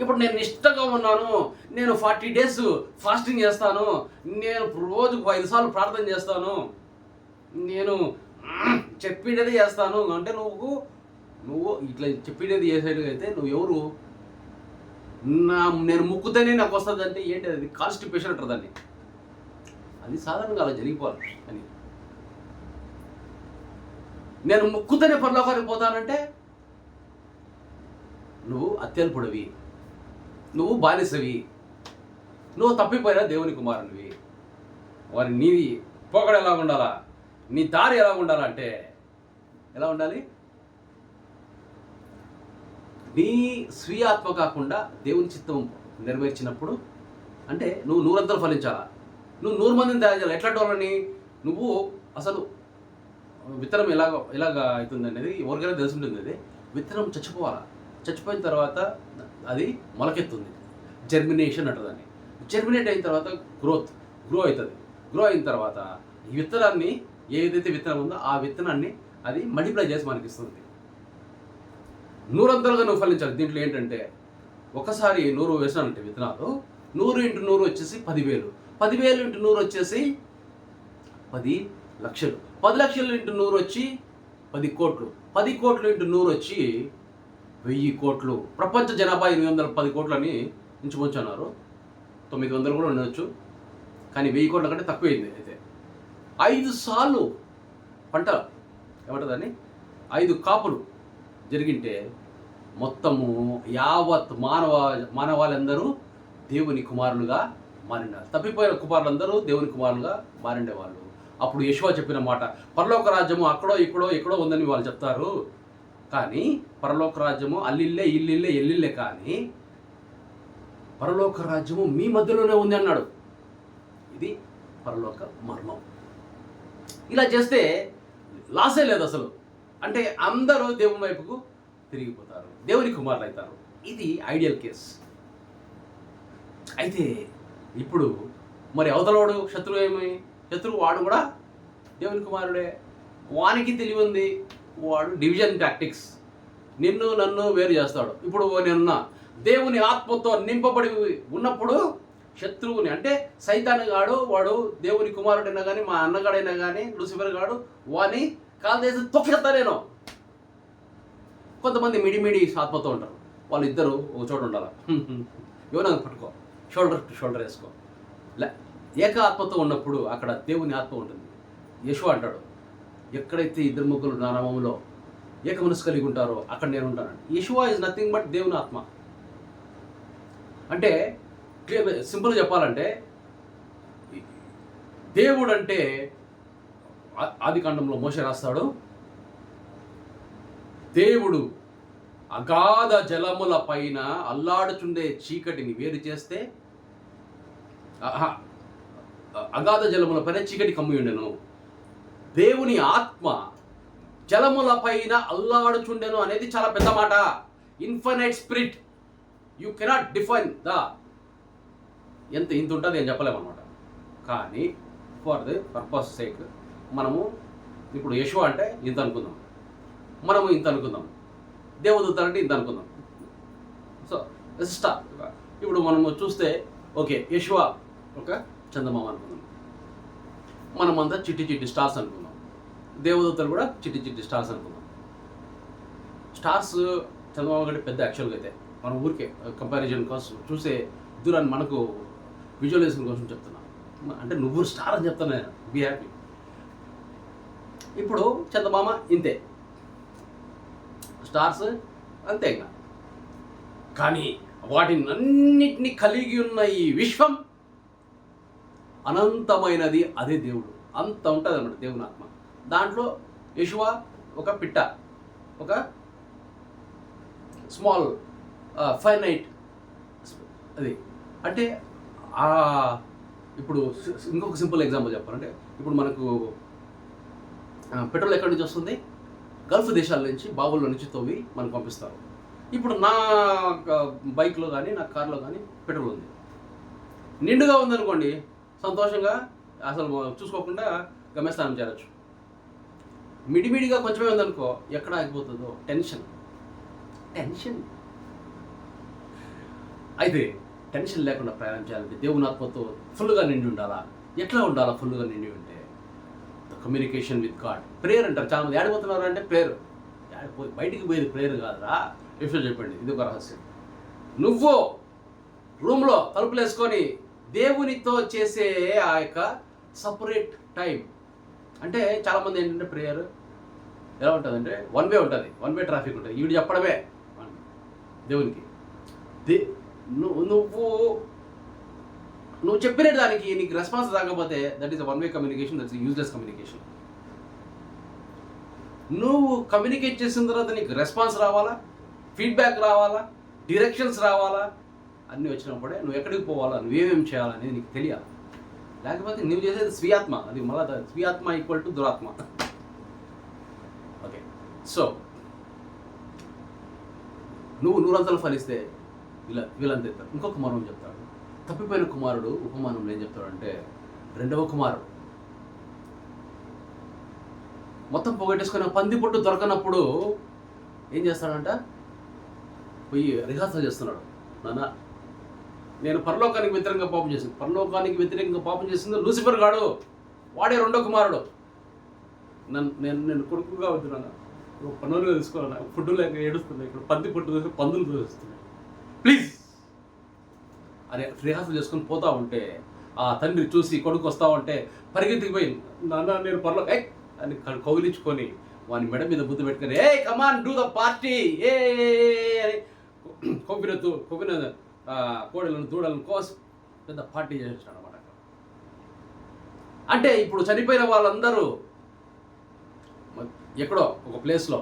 ఇప్పుడు నేను నిష్టగా ఉన్నాను, నేను 40 days ఫాస్టింగ్ చేస్తాను, నేను రోజుకు 5 సార్లు ప్రార్థన చేస్తాను, నేను చెప్పేది చేస్తాను అంటే నువ్వు ఇట్లా చెప్పేది చేసేది అయితే నువ్వు ఎవరు? నేను ముక్కుతేనే నాకు వస్తుంది అంటే ఏంటి? అది కాన్స్టిపేషన్ అంటారు దాన్ని. అది సాధారణంగా అలా జరిగిపోవాలి అని. నేను ముక్కుతేనే పరలోకానికి పోతానంటే నువ్వు అత్యల్పుడివి, నువ్వు బానిసవి, నువ్వు తప్పిపోయినా దేవుని కుమారునివి. వారి నీది పోకడ ఎలా ఉండాలా, నీ దారి ఎలా ఉండాలంటే ఎలా ఉండాలి? నీ స్వీయ ఆత్మ కాకుండా దేవుని చిత్తం నెరవేర్చినప్పుడు అంటే నువ్వు 100 ఫలించాలా, నువ్వు 100 మందిని తయారు చేయాలి. ఎట్లాంటి వాళ్ళని? నువ్వు అసలు విత్తనం ఎలాగ అవుతుంది అనేది ఎవరికైనా తెలిసి ఉంటుంది. అది విత్తనం చచ్చిపోవాలా, చచ్చిపోయిన తర్వాత అది మొలకెత్తుంది, జర్మినేషన్ అంటారు దాన్ని. జర్మినేట్ అయిన తర్వాత గ్రో అవుతుంది. గ్రో అయిన తర్వాత ఈ విత్తనాన్ని, ఏదైతే విత్తనం ఉందో ఆ విత్తనాన్ని అది మల్టిప్లై చేసి మనకి ఇస్తుంది. 100 నువ్వు ఫలించాలి. దీంట్లో ఏంటంటే ఒకసారి 100 వేసినానంటే విత్తనాలు 100 × 100 వచ్చేసి 10,000, 10,000 × 100 వచ్చేసి 10 లక్షలు, 10 లక్షలు × 100 వచ్చి 10 కోట్లు, 10 కోట్లు × 100 వచ్చి 1000 కోట్లు. ప్రపంచ జనాభా 810 కోట్లని ఎంచుకొచ్చున్నారు. 900 కూడా ఉండవచ్చు, కానీ 1000 కోట్ల కంటే తక్కువైంది. అయితే 5 సార్లు పంట ఏమంటుందని 5 కాపులు జరిగింటే మొత్తము యావత్ మానవాళ్ళందరూ దేవుని కుమారులుగా మారిండారు. తప్పిపోయిన కుమారులందరూ దేవుని కుమారులుగా మారిండేవాళ్ళు. అప్పుడు యెషూవ చెప్పిన మాట, పరలోక రాజ్యము అక్కడో ఇక్కడో ఉందని వాళ్ళు చెప్తారు, కానీ పరలోక రాజ్యము అల్లిల్లే ఇల్లిల్లే ఎల్లిల్లే, కానీ పరలోక రాజ్యము మీ మధ్యలోనే ఉంది అన్నాడు. ఇది పరలోక మర్మం. ఇలా చేస్తే లాసే లేదు అసలు. అంటే అందరూ దేవుని వైపుకు తిరిగిపోతారు, దేవుని కుమారులు అవుతారు. ఇది ఐడియల్ కేస్. అయితే ఇప్పుడు మరి అవతలవాడు శత్రువు వాడు కూడా దేవుని కుమారుడే. వానికి తెలివి ఉంది, వాడు డివిజన్ టాక్టిక్స్, నిన్ను నన్ను వేరు చేస్తాడు. ఇప్పుడు నేనున్నా దేవుని ఆత్మతో నింపబడి ఉన్నప్పుడు శత్రువుని అంటే సైతాను గాడు, వాడు దేవుని కుమారుడైనా కానీ మా అన్నగాడైనా కానీ లూసిఫర్ గాడు, వాని కాలు చేసి తొక్కేస్తా నేను. కొంతమంది మిడిమిడి ఆత్మతో ఉంటారు, వాళ్ళిద్దరూ ఒక చోట ఉండాలి. ఎవరైనా పట్టుకో, షోల్డర్ టు షోల్డర్ వేసుకో. ఏక ఆత్మతో ఉన్నప్పుడు అక్కడ దేవుని ఆత్మ ఉంటుంది. యెషూవ అంటాడు, ఎక్కడైతే 2-3 నా నామములో ఏక మనసు కలిగి ఉంటారో అక్కడ నేను ఉంటాను. యెషూవ ఈజ్ నథింగ్ బట్ దేవుని ఆత్మ. అంటే సింపుల్గా చెప్పాలంటే దేవుడు అంటే ఆదికాండంలో మోషే రాస్తాడు, దేవుడు అగాధ జలముల పైన అల్లాడుచుండే చీకటిని వేరు చేస్తే, అగాధ జలముల పైన చీకటి కమ్మి ఉండెను. దేవుని ఆత్మ జలముల పైన అల్లాడుచుండెను అనేది చాలా పెద్ద మాట. Infinite spirit, you cannot define ఇంత ఉంటుంది అని చెప్పలేమన్నమాట. కానీ ఫర్ ది పర్పస్ సేక్ మనము ఇప్పుడు యెషూవ అంటే ఇంత అనుకుందాం, మనము ఇంత అనుకుందాం, దేవదూతలు అంటే ఇంత అనుకుందాం. So star. ఇప్పుడు మనము చూస్తే ఓకే, యెషూవ ఒక చందమామ అనుకుందాం, మనమంతా చిట్టి స్టార్స్ అనుకుందాం, దేవదూతలు కూడా చిట్టి స్టార్స్ అనుకుందాం. స్టార్స్ చందమామ కంటే పెద్ద యాక్చువల్గా అయితే, మనం ఊరికే కంపారిజన్ కోసం చూసే దూరాన్ని మనకు విజువలైజేషన్ కోసం చెప్తున్నా. అంటే నువ్వు స్టార్ అని చెప్తాను నేను, బీ హ్యాపీ. ఇప్పుడు చందమామ ఇంతే, స్టార్స్ అంతే ఇంకా. కానీ వాటిని అన్నిటినీ కలిగి ఉన్న ఈ విశ్వం అనంతమైనది, అదే దేవుడు. అంత ఉంటుంది అన్నమాట దేవుని ఆత్మ. దాంట్లో యెషూవ ఒక పిట్ట, ఒక స్మాల్ ఫైనైట్ అది. అంటే ఇప్పుడు ఇంకొక సింపుల్ ఎగ్జాంపుల్ చెప్పాలంటే, ఇప్పుడు మనకు పెట్రోల్ ఎక్కడి నుంచి వస్తుంది? గల్ఫ్ దేశాల నుంచి, బావుల్లో నుంచి తవ్వి మనకు పంపిస్తారు. ఇప్పుడు నా బైక్లో కానీ నా కార్లో కానీ పెట్రోల్ ఉంది, నిండుగా ఉందనుకోండి, సంతోషంగా అసలు చూసుకోకుండా గమ్యస్థానం చేరచ్చు. మిడిమిడిగా కొంచెమే ఉందనుకో, ఎక్కడ ఆగిపోతుందో టెన్షన్. అయితే టెన్షన్ లేకుండా ప్రయాణం చేయాలంటే దేవుని ఆత్మతో ఫుల్గా నిండి ఉండాలా? ఎట్లా ఉండాలా ఫుల్గా నిండి ఉంటే? The communication with God. Prayer అంటారు చాలామంది. ఏడిపోతున్నారు అంటే ప్రేయర్. బయటికి పోయేది ప్రేయర్ కాదురా. విషయం చెప్పండి, ఇది ఒక రహస్యం. నువ్వు రూమ్లో తలుపులు వేసుకొని దేవునితో చేసే ఆ యొక్క సపరేట్ టైం. అంటే చాలామంది ఏంటంటే ప్రేయర్ ఎలా ఉంటుందంటే వన్ వే ఉంటుంది, వన్ వే ట్రాఫిక్ ఉంటుంది. వీడు చెప్పడమే దేవునికి. నువ్వు చెప్పిన దానికి నీకు రెస్పాన్స్ రాకపోతే that is one way communication, that is useless communication. నువ్వు కమ్యూనికేట్ చేసిన తర్వాత నీకు రెస్పాన్స్ రావాలా, ఫీడ్బ్యాక్ రావాలా, డిరెక్షన్స్ రావాలా, అన్నీ వచ్చినప్పుడే నువ్వు ఎక్కడికి పోవాలా, నువ్వేమేమి చేయాలనేది నీకు తెలియాలి. లేకపోతే నువ్వు చేసేది స్వీయాత్మ. అది మళ్ళీ స్వీయాత్మ ఈక్వల్ టు దురాత్మ. ఓకే, సో నువ్వు నూరంతలు ఫలిస్తే వీళ్ళంతా చెప్తారు. ఇంకొక కుమారుడు చెప్తాడు. తప్పిపోయిన కుమారుడు ఉపమానంలో ఏం చెప్తాడంటే, రెండవ కుమారుడు మొత్తం పోగొట్టేసుకున్న పంది పొట్టు దొరకనప్పుడు ఏం చేస్తాడంట, పోయి రిహార్సల్ చేస్తున్నాడు. నాన్న, నేను పరలోకానికి వ్యతిరేకంగా పాపం చేసింది లూసిఫర్ గాడు, వాడే రెండో కుమారుడు. నేను కొడుకుగా అవుతున్నాను, పనులుగా తీసుకోవాలన్నా, ఫుడ్ లేక ఏడుస్తున్నాయి, ఇక్కడ పంది పొట్టు చూసి పందులు చూస్తున్నాయి, ప్లీజ్ అని రిహార్సల్ చేసుకొని పోతా ఉంటే ఆ తండ్రి చూసి కొడుకు వస్తా ఉంటే పరిగెత్తికి పోయి, నాన్న నేను అని కౌగిలించుకొని వాని మెడ మీద బుద్ధి పెట్టుకొని, ఏ కమాన్ డూ ద పార్టీ ఏ అని కొవ్విన కోడలను దూడలను కోసి పెద్ద పార్టీ చేసేసాడు అన్నమాట. అంటే ఇప్పుడు చనిపోయిన వాళ్ళందరూ ఎక్కడో ఒక ప్లేస్లో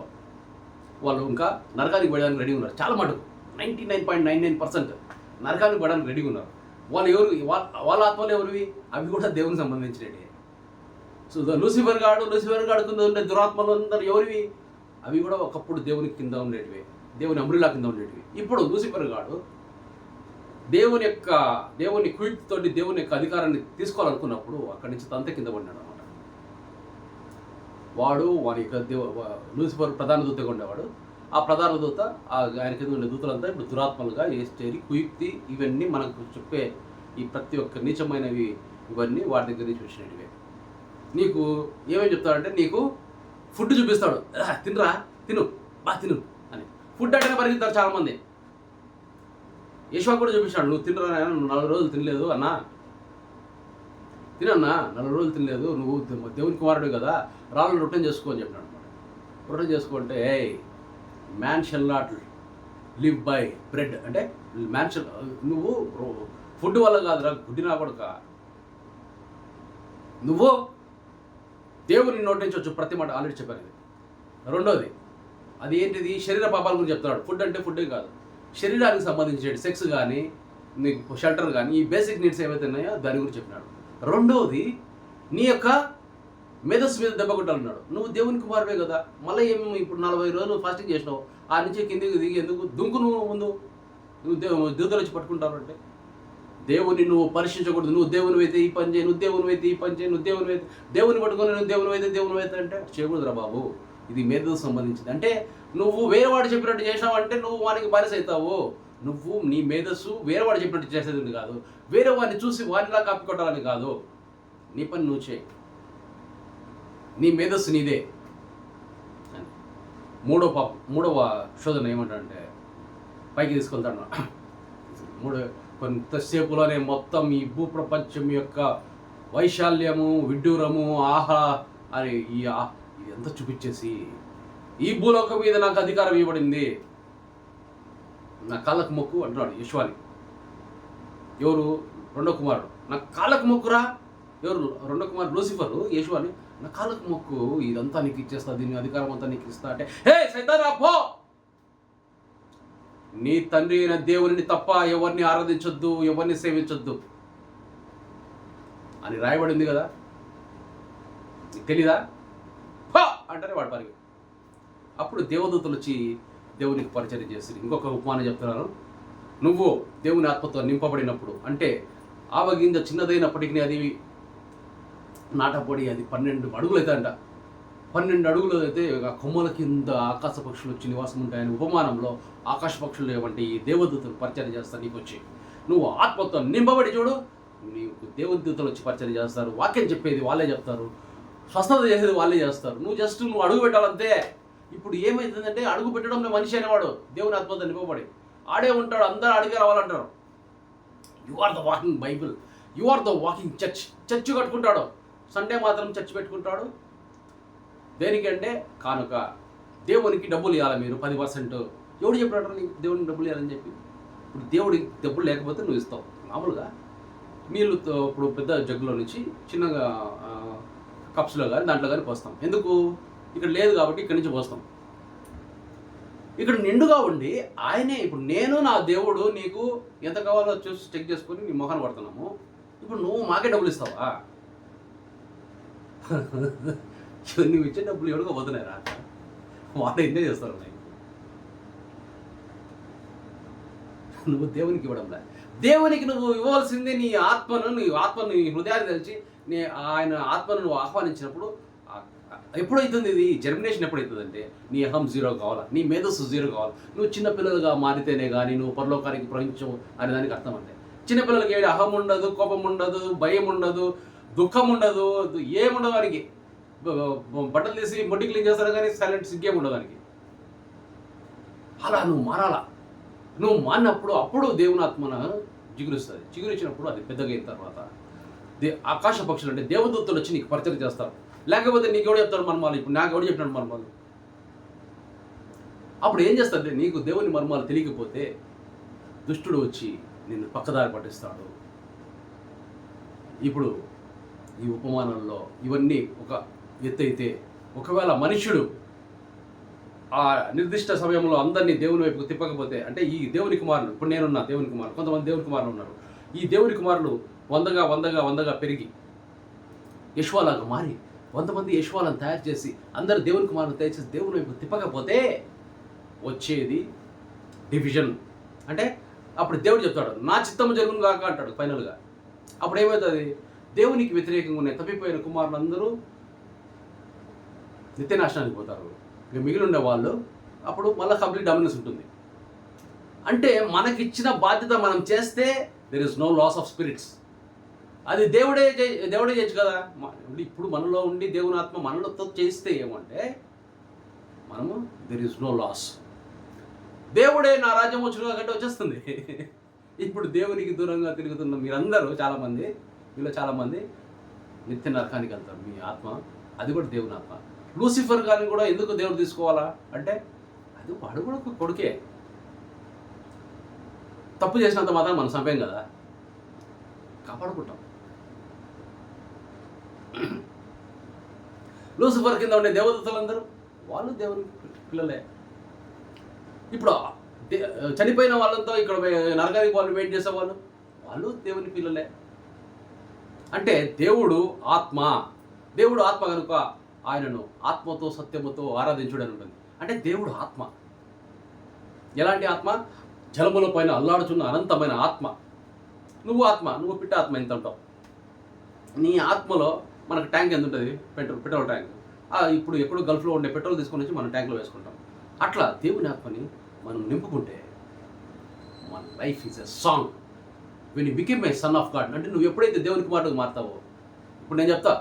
వాళ్ళు ఇంకా నరకానికి పడడానికి రెడీ ఉన్నారు. చాలా మటుకు 99.99% నరకానికి పడడానికి రెడీగా ఉన్నారు. వాళ్ళు ఎవరు? వాళ్ళ ఆత్మలు ఎవరివి? అవి కూడా దేవునికి సంబంధించినవి. సో లూసిఫర్ గాడు కింద ఉండే దురాత్మలు అందరూ ఎవరివి? అవి కూడా ఒకప్పుడు దేవునికి కింద ఉండేటివి, దేవుని అంబ్రిలా కింద ఉండేటివి. ఇప్పుడు లూసిఫర్ గాడు దేవుని కుయుక్తితోటి దేవుని యొక్క అధికారాన్ని తీసుకోవాలనుకున్నప్పుడు అక్కడి నుంచి తంత కింద పడినాడు అనమాట. వాని యొక్క లూసిఫర్ ప్రధాన దూతగా ఉండేవాడు. ఆ ప్రధాన దూత ఆయన కింద ఉండే దూతలంతా ఇప్పుడు దురాత్మలుగా చేరి కుయుక్తి ఇవన్నీ మనకు చెప్పే ఈ ప్రతి ఒక్క నీచమైనవి ఇవన్నీ వాడి దగ్గర నుంచి వచ్చినవి. నీకు ఏమేమి చెప్తాడంటే, నీకు ఫుడ్ చూపిస్తాడు, తినరా తిను అని. ఫుడ్ అంటేనే పరిగెత్తారు చాలామంది. యెషువా కూడా చూపించాడు, నువ్వు తినరా, నువ్వు 4 రోజులు తినలేదు అన్నా, తినన్నా 4 రోజులు తినలేదు, నువ్వు దేవుని కుమారుడు కదా, రాళ్ళు రొట్టె చేసుకో అని చెప్పినాడు అనమాట. రొట్టె చేసుకుంటే, man shall not live by bread అంటే నువ్వు ఫుడ్ వల్ల కాదురా గుడ్డినా కొడుక, నువ్వు దేవుని నోటి నుంచి వచ్చి ప్రతి మాట ఆల్రెడీ చెప్పాను. ఇది రెండోది, అది ఏంటిది? శరీర పాపాల గురించి చెప్తున్నాడు. ఫుడ్ అంటే ఫుడ్డే కాదు, శరీరానికి సంబంధించిన సెక్స్ కానీ, నీకు షెల్టర్ కానీ, ఈ బేసిక్ నీడ్స్ ఏవైతే ఉన్నాయో దాని గురించి చెప్పినాడు. రెండోది, నీ యొక్క మేధస్సు మీద దెబ్బ కొట్టాలన్నాడు. నువ్వు దేవుని కుమారుడే కదా, మళ్ళీ ఏమి ఇప్పుడు 40 రోజులు ఫాస్టింగ్ చేసినావు, ఆ నుంచి కిందికి దిగి ఎందుకు దుంకు? నువ్వు ముందు దూతలు వచ్చి పట్టుకుంటారు అంటే, దేవుని నువ్వు పరీక్షించకూడదు. నువ్వు దేవుని అయితే ఈ పని చేయి, నువ్వు దేవుని అయితే ఈ పని చేయి, నువ్వు దేవుని పట్టుకొని నువ్వు దేవుని అయితే అంటే చేయకూడదురా బాబు. ఇది మేధస్సు సంబంధించింది. అంటే నువ్వు వేరేవాడు చెప్పినట్టు చేసినావంటే నువ్వు వానికి బానిస అవుతావు. నువ్వు నీ మేధస్సు వేరేవాడు చెప్పినట్టు చేసేది కాదు, వేరే వాడిని చూసి వాడిలా కాపీ కొట్టాలని కాదు. నీ పని నువ్వు చేయి, నీ మేధస్సు నీదే. మూడవ శోధన ఏమంటాడంటే, పైకి తీసుకెళ్తాడు. కొంతసేపులోనే మొత్తం ఈ భూప్రపంచం యొక్క వైశాల్యము, విడ్డూరము, అని ఇదంతా చూపించేసి, ఈ భూలోకం మీద నాకు అధికారం ఇవ్వబడింది, నా కాళ్ళకు మొక్కు అంటున్నాడు యెషువాని. ఎవరు? రెండో కుమారుడు. నా కాళ్ళకు మొక్కురా. ఎవరు? రెండో కుమారుడు లూసిఫరు యెషువాని. నా కాళ్ళకు మొక్కు, ఇదంతా నీకు ఇచ్చేస్తా, దీని అధికారం అంతా నీకు ఇస్తా అంటే, హే సైతానా పో, నీ తండ్రి అయిన దేవుని తప్ప ఎవరిని ఆరాధించొద్దు, ఎవరిని సేవించొద్దు అని రాయబడింది కదా, తెలీదా? అంటారే వాడు పరిగి. అప్పుడు దేవదూతలు వచ్చి దేవునికి పరిచయం చేసి ఇంకొక ఉపమానం చెప్తున్నాను. నువ్వు దేవుని ఆత్మతో నింపబడినప్పుడు, అంటే ఆవగింజ చిన్నదైనప్పటికీ అది నాటపడి అది 12 అడుగులు అవుతాయంట. 12 అడుగులు అయితే ఆ కొమ్మల కింద ఆకాశ పక్షులు వచ్చి నివాసం ఉంటాయని ఉపమానంలో ఆకాశ పక్షులు ఏమంటే ఈ దేవదూతలు పరిచయం చేస్తారు నీకు వచ్చి. నువ్వు ఆత్మతో నింపబడి చూడు, నీకు దేవదూతలు వచ్చి పరిచయం చేస్తారు. వాక్యం చెప్పేది వాళ్ళే చెప్తారు, స్వస్థత చేసేది వాళ్ళే చేస్తారు. నువ్వు అడుగు పెట్టాలంతే. ఇప్పుడు ఏమైతుందంటే అడుగు పెట్టడంలో మనిషి అనేవాడు దేవుని ఆత్మతో నింపబడి ఆడే ఉంటాడు. అందరూ అడిగే రావాలంటారు. You are the walking Bible, you are the walking church కట్టుకుంటాడు. సండే మాత్రం చర్చ్ పెట్టుకుంటాడు. దేనికంటే కానుక. దేవునికి డబ్బులు ఇవ్వాలి మీరు 10%. ఎవడు చెప్పాడు నీకు దేవునికి డబ్బులు ఇవ్వాలని చెప్పి? ఇప్పుడు దేవుడికి డబ్బులు లేకపోతే నువ్వు ఇస్తావు. మామూలుగా నీళ్ళుతో ఇప్పుడు పెద్ద జగ్గులో నుంచి చిన్నగా కప్స్లో కానీ దాంట్లో కానీ పోస్తాం. ఎందుకు? ఇక్కడ లేదు కాబట్టి ఇక్కడి నుంచి పోస్తాం. ఇక్కడ నిండుగా ఉండి ఆయనే. ఇప్పుడు నేను నా దేవుడు నీకు ఎంత కావాలో చూసి చెక్ చేసుకొని నీ మొహాన్ని పడుతున్నాము. ఇప్పుడు నువ్వు మాకే డబ్బులు ఇస్తావా? నువ్వు ఇచ్చే డబ్బులు ఎవరికో పోతున్నాయి రా, వాళ్ళు ఎంజాయ్ చేస్తారు. నువ్వు దేవునికి ఇవ్వడంలే. దేవునికి నువ్వు ఇవ్వాల్సిందే నీ ఆత్మను. నీ హృదయాన్ని తెలిసి ఆయన ఆత్మను నువ్వు ఆహ్వానించినప్పుడు ఎప్పుడైతుంది ఇది జర్మినేషన్? ఎప్పుడైతుందంటే నీ అహం 0 కావాలా, నీ మేధస్సు 0 కావాలి. నువ్వు చిన్నపిల్లలుగా మారితేనే కానీ నువ్వు పరలోకానికి ప్రవహించవు అనే దానికి అర్థం. అంటే చిన్నపిల్లలకి ఏది అహం ఉండదు, కోపం ఉండదు, భయం ఉండదు, దుఃఖం ఉండదు, ఏముండదు. వానికి బట్టలు తీసి మొడ్డి క్లీన్ చేస్తారు కానీ సైలెంట్ సిగ్గేం ఉండదు వానికి. అలా నువ్వు మారాలా. నువ్వు మారినప్పుడు అప్పుడు దేవుని ఆత్మను చిగురిస్తుంది. చిగురించినప్పుడు అది పెద్దగా అయిన తర్వాత ఆకాశ పక్షులు అంటే దేవదూతలు వచ్చి నీకు పరిచయం చేస్తారు. లేకపోతే నీకు ఎవడు చెప్తాడు మర్మాలు? ఇప్పుడు నాకు ఎవడు చెప్పినాడు మర్మాలు? అప్పుడు ఏం చేస్తాడంటే నీకు దేవుని మర్మాలు తెలియకపోతే దుష్టుడు వచ్చి నిన్ను పక్కదారి పట్టిస్తాడు. ఇప్పుడు ఈ ఉపమానంలో ఇవన్నీ ఒక ఎత్తు అయితే, ఒకవేళ మనుష్యుడు ఆ నిర్దిష్ట సమయంలో అందరినీ దేవుని వైపుకు తిప్పకపోతే, అంటే ఈ దేవుని కుమారులు, ఇప్పుడు నేనున్నా దేవుని కుమారులు, కొంతమంది దేవుని కుమారులు ఉన్నారు. ఈ దేవుని కుమారులు వందగా పెరిగి యెషువాలాగా మారి 100 మంది యెషువాలను తయారు చేసి అందరు దేవుని కుమారులు తయారు చేసి దేవుని వైపు తిప్పకపోతే వచ్చేది డివిజన్. అంటే అప్పుడు దేవుడు చెప్తాడు నా చిత్తము జరుగును కాక అంటాడు ఫైనల్గా. అప్పుడు ఏమవుతుంది? దేవునికి వ్యతిరేకంగా ఉన్న తప్పిపోయిన కుమారులందరూ నిత్యనాశనానికి పోతారు. ఇక మిగిలి ఉండే వాళ్ళు అప్పుడు మళ్ళీ కంప్లీట్ డామినెన్స్ ఉంటుంది. అంటే మనకిచ్చిన బాధ్యత మనం చేస్తే there is no loss of spirits. అది దేవుడే చేయొచ్చు కదా. ఇప్పుడు మనలో ఉండి దేవుని ఆత్మ మనలో చేస్తే ఏమంటే మనము దెర్ ఇస్ నో లాస్. దేవుడే నా రాజ్యం వచ్చుగా కంటే వచ్చేస్తుంది. ఇప్పుడు దేవునికి దూరంగా తిరుగుతున్న మీరందరూ చాలామంది నిత్య నరకానికి వెళ్తారు. మీ ఆత్మ అది కూడా దేవుని ఆత్మ. లూసిఫర్ కానీ కూడా ఎందుకు దేవుడు తీసుకోవాలా అంటే అది వాడు కూడా ఒక కొడుకే. తప్పు చేసినంత మాత్రం మనం చంపేం కదా, కాపాడుకుంటాం. లూసిఫర్ కింద ఉండే దేవదూతలందరూ వాళ్ళు దేవుని పిల్లలే. ఇప్పుడు చనిపోయిన వాళ్ళంతా ఇక్కడ నరకానికి వాళ్ళు వెయిట్ చేసేవాళ్ళు వాళ్ళు దేవుని పిల్లలే. అంటే దేవుడు ఆత్మ కనుక ఆయనను ఆత్మతో సత్యముతో ఆరాధించుడని ఉంటుంది. అంటే దేవుడు ఆత్మ. ఎలాంటి ఆత్మ? జలముల పైన అల్లాడుచున్న అనంతమైన ఆత్మ. నువ్వు పిట్ట ఆత్మ ఎంత ఉంటావు. నీ ఆత్మలో మనకు ట్యాంక్ ఎంత ఉంటుంది? Petrol tank. ఇప్పుడు ఎక్కడో గల్ఫ్లో ఉండే పెట్రోల్ తీసుకొని వచ్చి మనం ట్యాంక్లో వేసుకుంటాం. అట్లా దేవుని ఆత్మని మనం నింపుకుంటే మన life is a song. When you became a son of God, అంటే నువ్వు ఎప్పుడైతే దేవుని కుమారుడుగా మారుతావో, ఇప్పుడు నేను చెప్తా,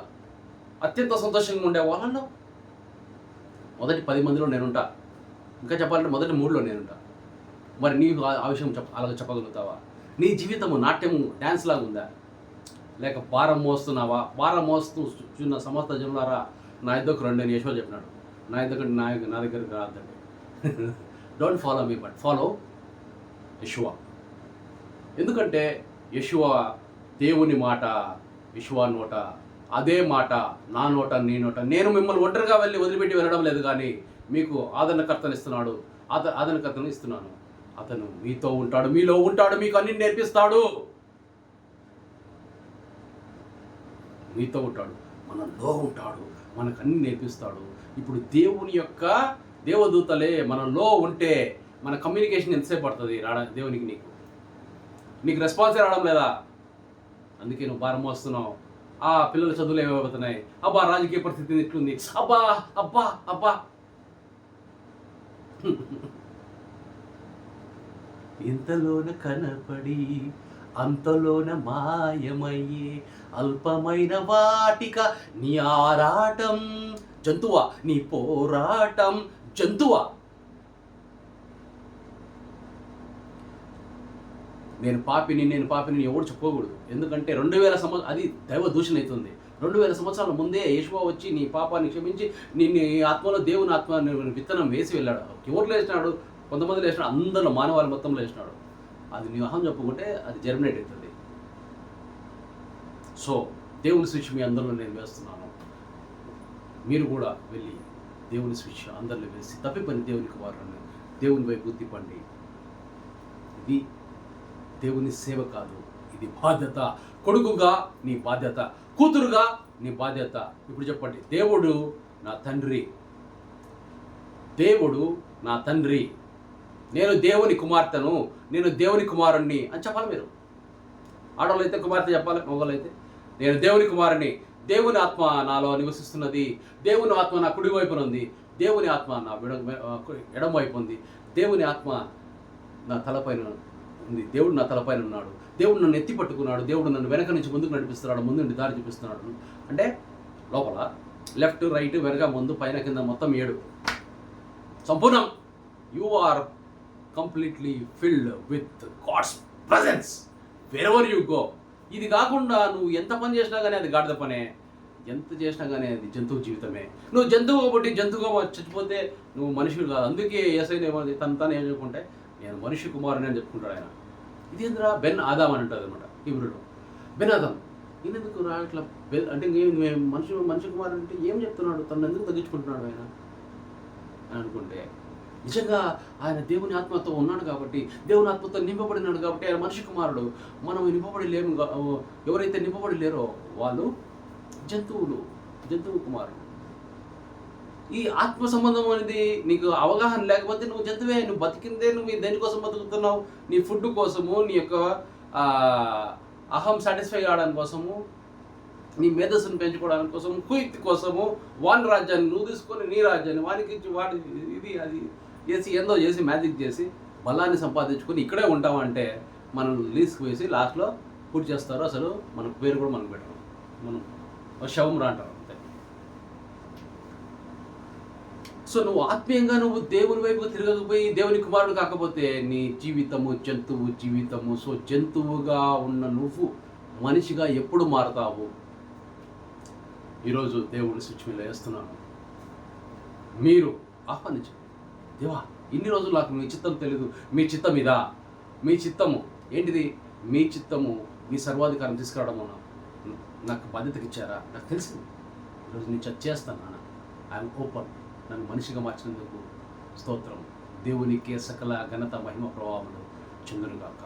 అత్యంత సంతోషంగా ఉండే వాళ్ళలో మొదటి 10 మందిలో నేనుంటా. ఇంకా చెప్పాలంటే మొదటి 3లో నేనుంటా. మరి నీకు ఆ విషయం అలాగ చెప్పగలుగుతావా? నీ జీవితము నాట్యము డ్యాన్స్ లాగా ఉందా? లేక భారం మోస్తున్నావా? భారం మోస్తూ చిన్న సమస్త జనులారా నా ఇద్దరికి రండి అని యెషువా చెప్పినాడు. నా దగ్గరికి రాదండి. Don't follow me but follow Yeshua. ఎందుకంటే యెషువా దేవుని మాట, యెషువా నోట అదే మాట, నా నోట నీ నోట. నేను మిమ్మల్ని ఒంటరిగా వదిలిపెట్టి వెళ్ళడం లేదు, కానీ మీకు ఆదరణకర్తను ఇస్తున్నాను. అతను మీతో ఉంటాడు, మీలో ఉంటాడు, మీకు అన్ని నేర్పిస్తాడు. మీతో ఉంటాడు, మనలో ఉంటాడు, మనకు అన్ని నేర్పిస్తాడు. ఇప్పుడు దేవుని యొక్క దేవదూతలే మనలో ఉంటే మన కమ్యూనికేషన్ ఎంతసేపు పడుతుంది దేవునికి? నీకు రెస్పాన్సే రావడం లేదా? అందుకే నువ్వు భారం మోస్తున్నావు. ఆ పిల్లల చదువులు ఏమైపోతున్నాయి, అబ్బా రాజకీయ పరిస్థితి ఇట్లుంది, అబ్బా అబ్బా అబ్బా. ఇంతలోన కనపడి అంతలోన మాయమయ్యే అల్పమైన వాటిక నీ ఆరాటం, జంతువా నీ పోరాటం, జంతువా. నేను పాపిని ఎవడు చెప్పుకోకూడదు. ఎందుకంటే 2000 సంవత్సరాలు అది దైవ దూషణ అవుతుంది. 2000 సంవత్సరాల ముందే యేషువా వచ్చి నీ పాపాన్ని క్షమించి నీ ఆత్మలో దేవుని ఆత్మ విత్తనం వేసి వెళ్ళాడు. ఎవరు లేచినాడు? కొంతమంది లేచినాడు, అందరిలో మానవాళి మొత్తంలో లేచినాడు. అది నీ అహం చెప్పుకుంటే అది జర్మినేట్ అవుతుంది. సో దేవుని స్విచ్ మీ అందరిలో నేను వేస్తున్నాను. మీరు కూడా వెళ్ళి దేవుని స్విచ్ అందరిలో వేసి తప్పిపోయిన దేవుని కుమారులను దేవుని వైపు తిప్పండి. ఇది దేవుని సేవ కాదు, ఇది బాధ్యత. కొడుకుగా నీ బాధ్యత, కూతురుగా నీ బాధ్యత. ఇప్పుడు చెప్పండి, దేవుడు నా తండ్రి, దేవుడు నా తండ్రి, నేను దేవుని కుమార్తెను, నేను దేవుని కుమారుణ్ణి అని చెప్పాలి. మీరు ఆడవాళ్ళు అయితే కుమార్తె చెప్పాలి, మగవాళ్ళు అయితే నేను దేవుని కుమారుణ్ణి, దేవుని ఆత్మ నాలో నివసిస్తున్నది, దేవుని ఆత్మ నా కుడి వైపున ఉంది, దేవుని ఆత్మ నా ఎడమ వైపు ఉంది, దేవుని ఆత్మ నా తలపైన ఉంది, దేవుడు నా తలపైన ఉన్నాడు, దేవుడు నన్ను ఎత్తి పట్టుకున్నాడు, దేవుడు నన్ను వెనక నుంచి ముందుకు నడిపిస్తున్నాడు, ముందు నుండి దారి చూపిస్తున్నాడు. అంటే లోపల లెఫ్ట్ రైట్ వెనక ముందు పైన కింద మొత్తం 7 సంపూర్ణం. You are completely filled with God's presence wherever you go. ఇది కాకుండా నువ్వు ఎంత పని చేసినా కానీ అది గాడిద పనే, ఎంత చేసినా కానీ అది జంతువు జీవితమే. నువ్వు జంతువు కాబట్టి జంతువుగా చచ్చిపోతే నువ్వు మనుషులు కాదు. అందుకే ఏసైనా తను ఏం చెప్పుకుంటే నేను మనిషి కుమారుని అని చెప్పుకుంటాడు ఆయన. ఇదేంద్రా బెన్ ఆదాం అని అంటారు అనమాట హీబ్రూలో. బెన్ ఆదాం ఈయనెందుకు రా ఇట్లా అంటే మనిషి కుమారుడు అంటే ఏం చెప్తున్నాడు, తను ఎందుకు తగ్గించుకుంటున్నాడు ఆయన అని అనుకుంటే, నిజంగా ఆయన దేవుని ఆత్మతో ఉన్నాడు కాబట్టి, దేవుని ఆత్మతో నింపబడినాడు కాబట్టి ఆయన మనిషి కుమారుడు. మనం నింపబడి లేము. ఎవరైతే నింపబడి లేరో వాళ్ళు జంతువు కుమారుడు. ఈ ఆత్మ సంబంధం అనేది నీకు అవగాహన లేకపోతే నువ్వు జంతువే. నువ్వు బతికిందే నువ్వు దేనికోసం బతుకుతున్నావు? నీ ఫుడ్ కోసము, నీ యొక్క అహం సాటిస్ఫై కావడానికి కోసము, నీ మేధస్సును పెంచుకోవడానికి కోసము, కుయుక్తి కోసము వాని రాజ్యాన్ని నువ్వు తీసుకొని నీ రాజ్యాన్ని వానికి ఇచ్చి వాడి ఇది అది చేసి ఏందో చేసి మ్యాజిక్ చేసి బలాన్ని సంపాదించుకొని ఇక్కడే ఉంటామంటే మనం లీస్కి వేసి లాస్ట్లో పూర్తి చేస్తారు. అసలు మన పేరు కూడా మనకు పెట్టరు, మనం శవం రా అంటారు అంతే. సో నువ్వు ఆత్మీయంగా నువ్వు దేవుని వైపు తిరగకపోయి దేవుని కుమారుడు కాకపోతే నీ జీవితము జంతువు జీవితము. సో జంతువుగా ఉన్న నువ్వు మనిషిగా ఎప్పుడు మారతావు? ఈరోజు దేవుని స్విచ్ మీద వేస్తున్నాను. మీరు ఆహ్వానించండి. దేవా, ఇన్ని రోజులు నాకు మీ చిత్తం తెలియదు, మీ చిత్తం ఇదా? మీ చిత్తము ఏంటిది? మీ చిత్తము మీ సర్వాధికారం తీసుకురావడం నాకు బాధ్యతకి ఇచ్చారా? నాకు తెలిసింది. ఈరోజు నేను చేస్తాను నాన్న. I'm open. నన్ను మనిషిగా మార్చినందుకు స్తోత్రం. దేవునికే సకల ఘనత మహిమ ప్రభావములు చెందునుగాక.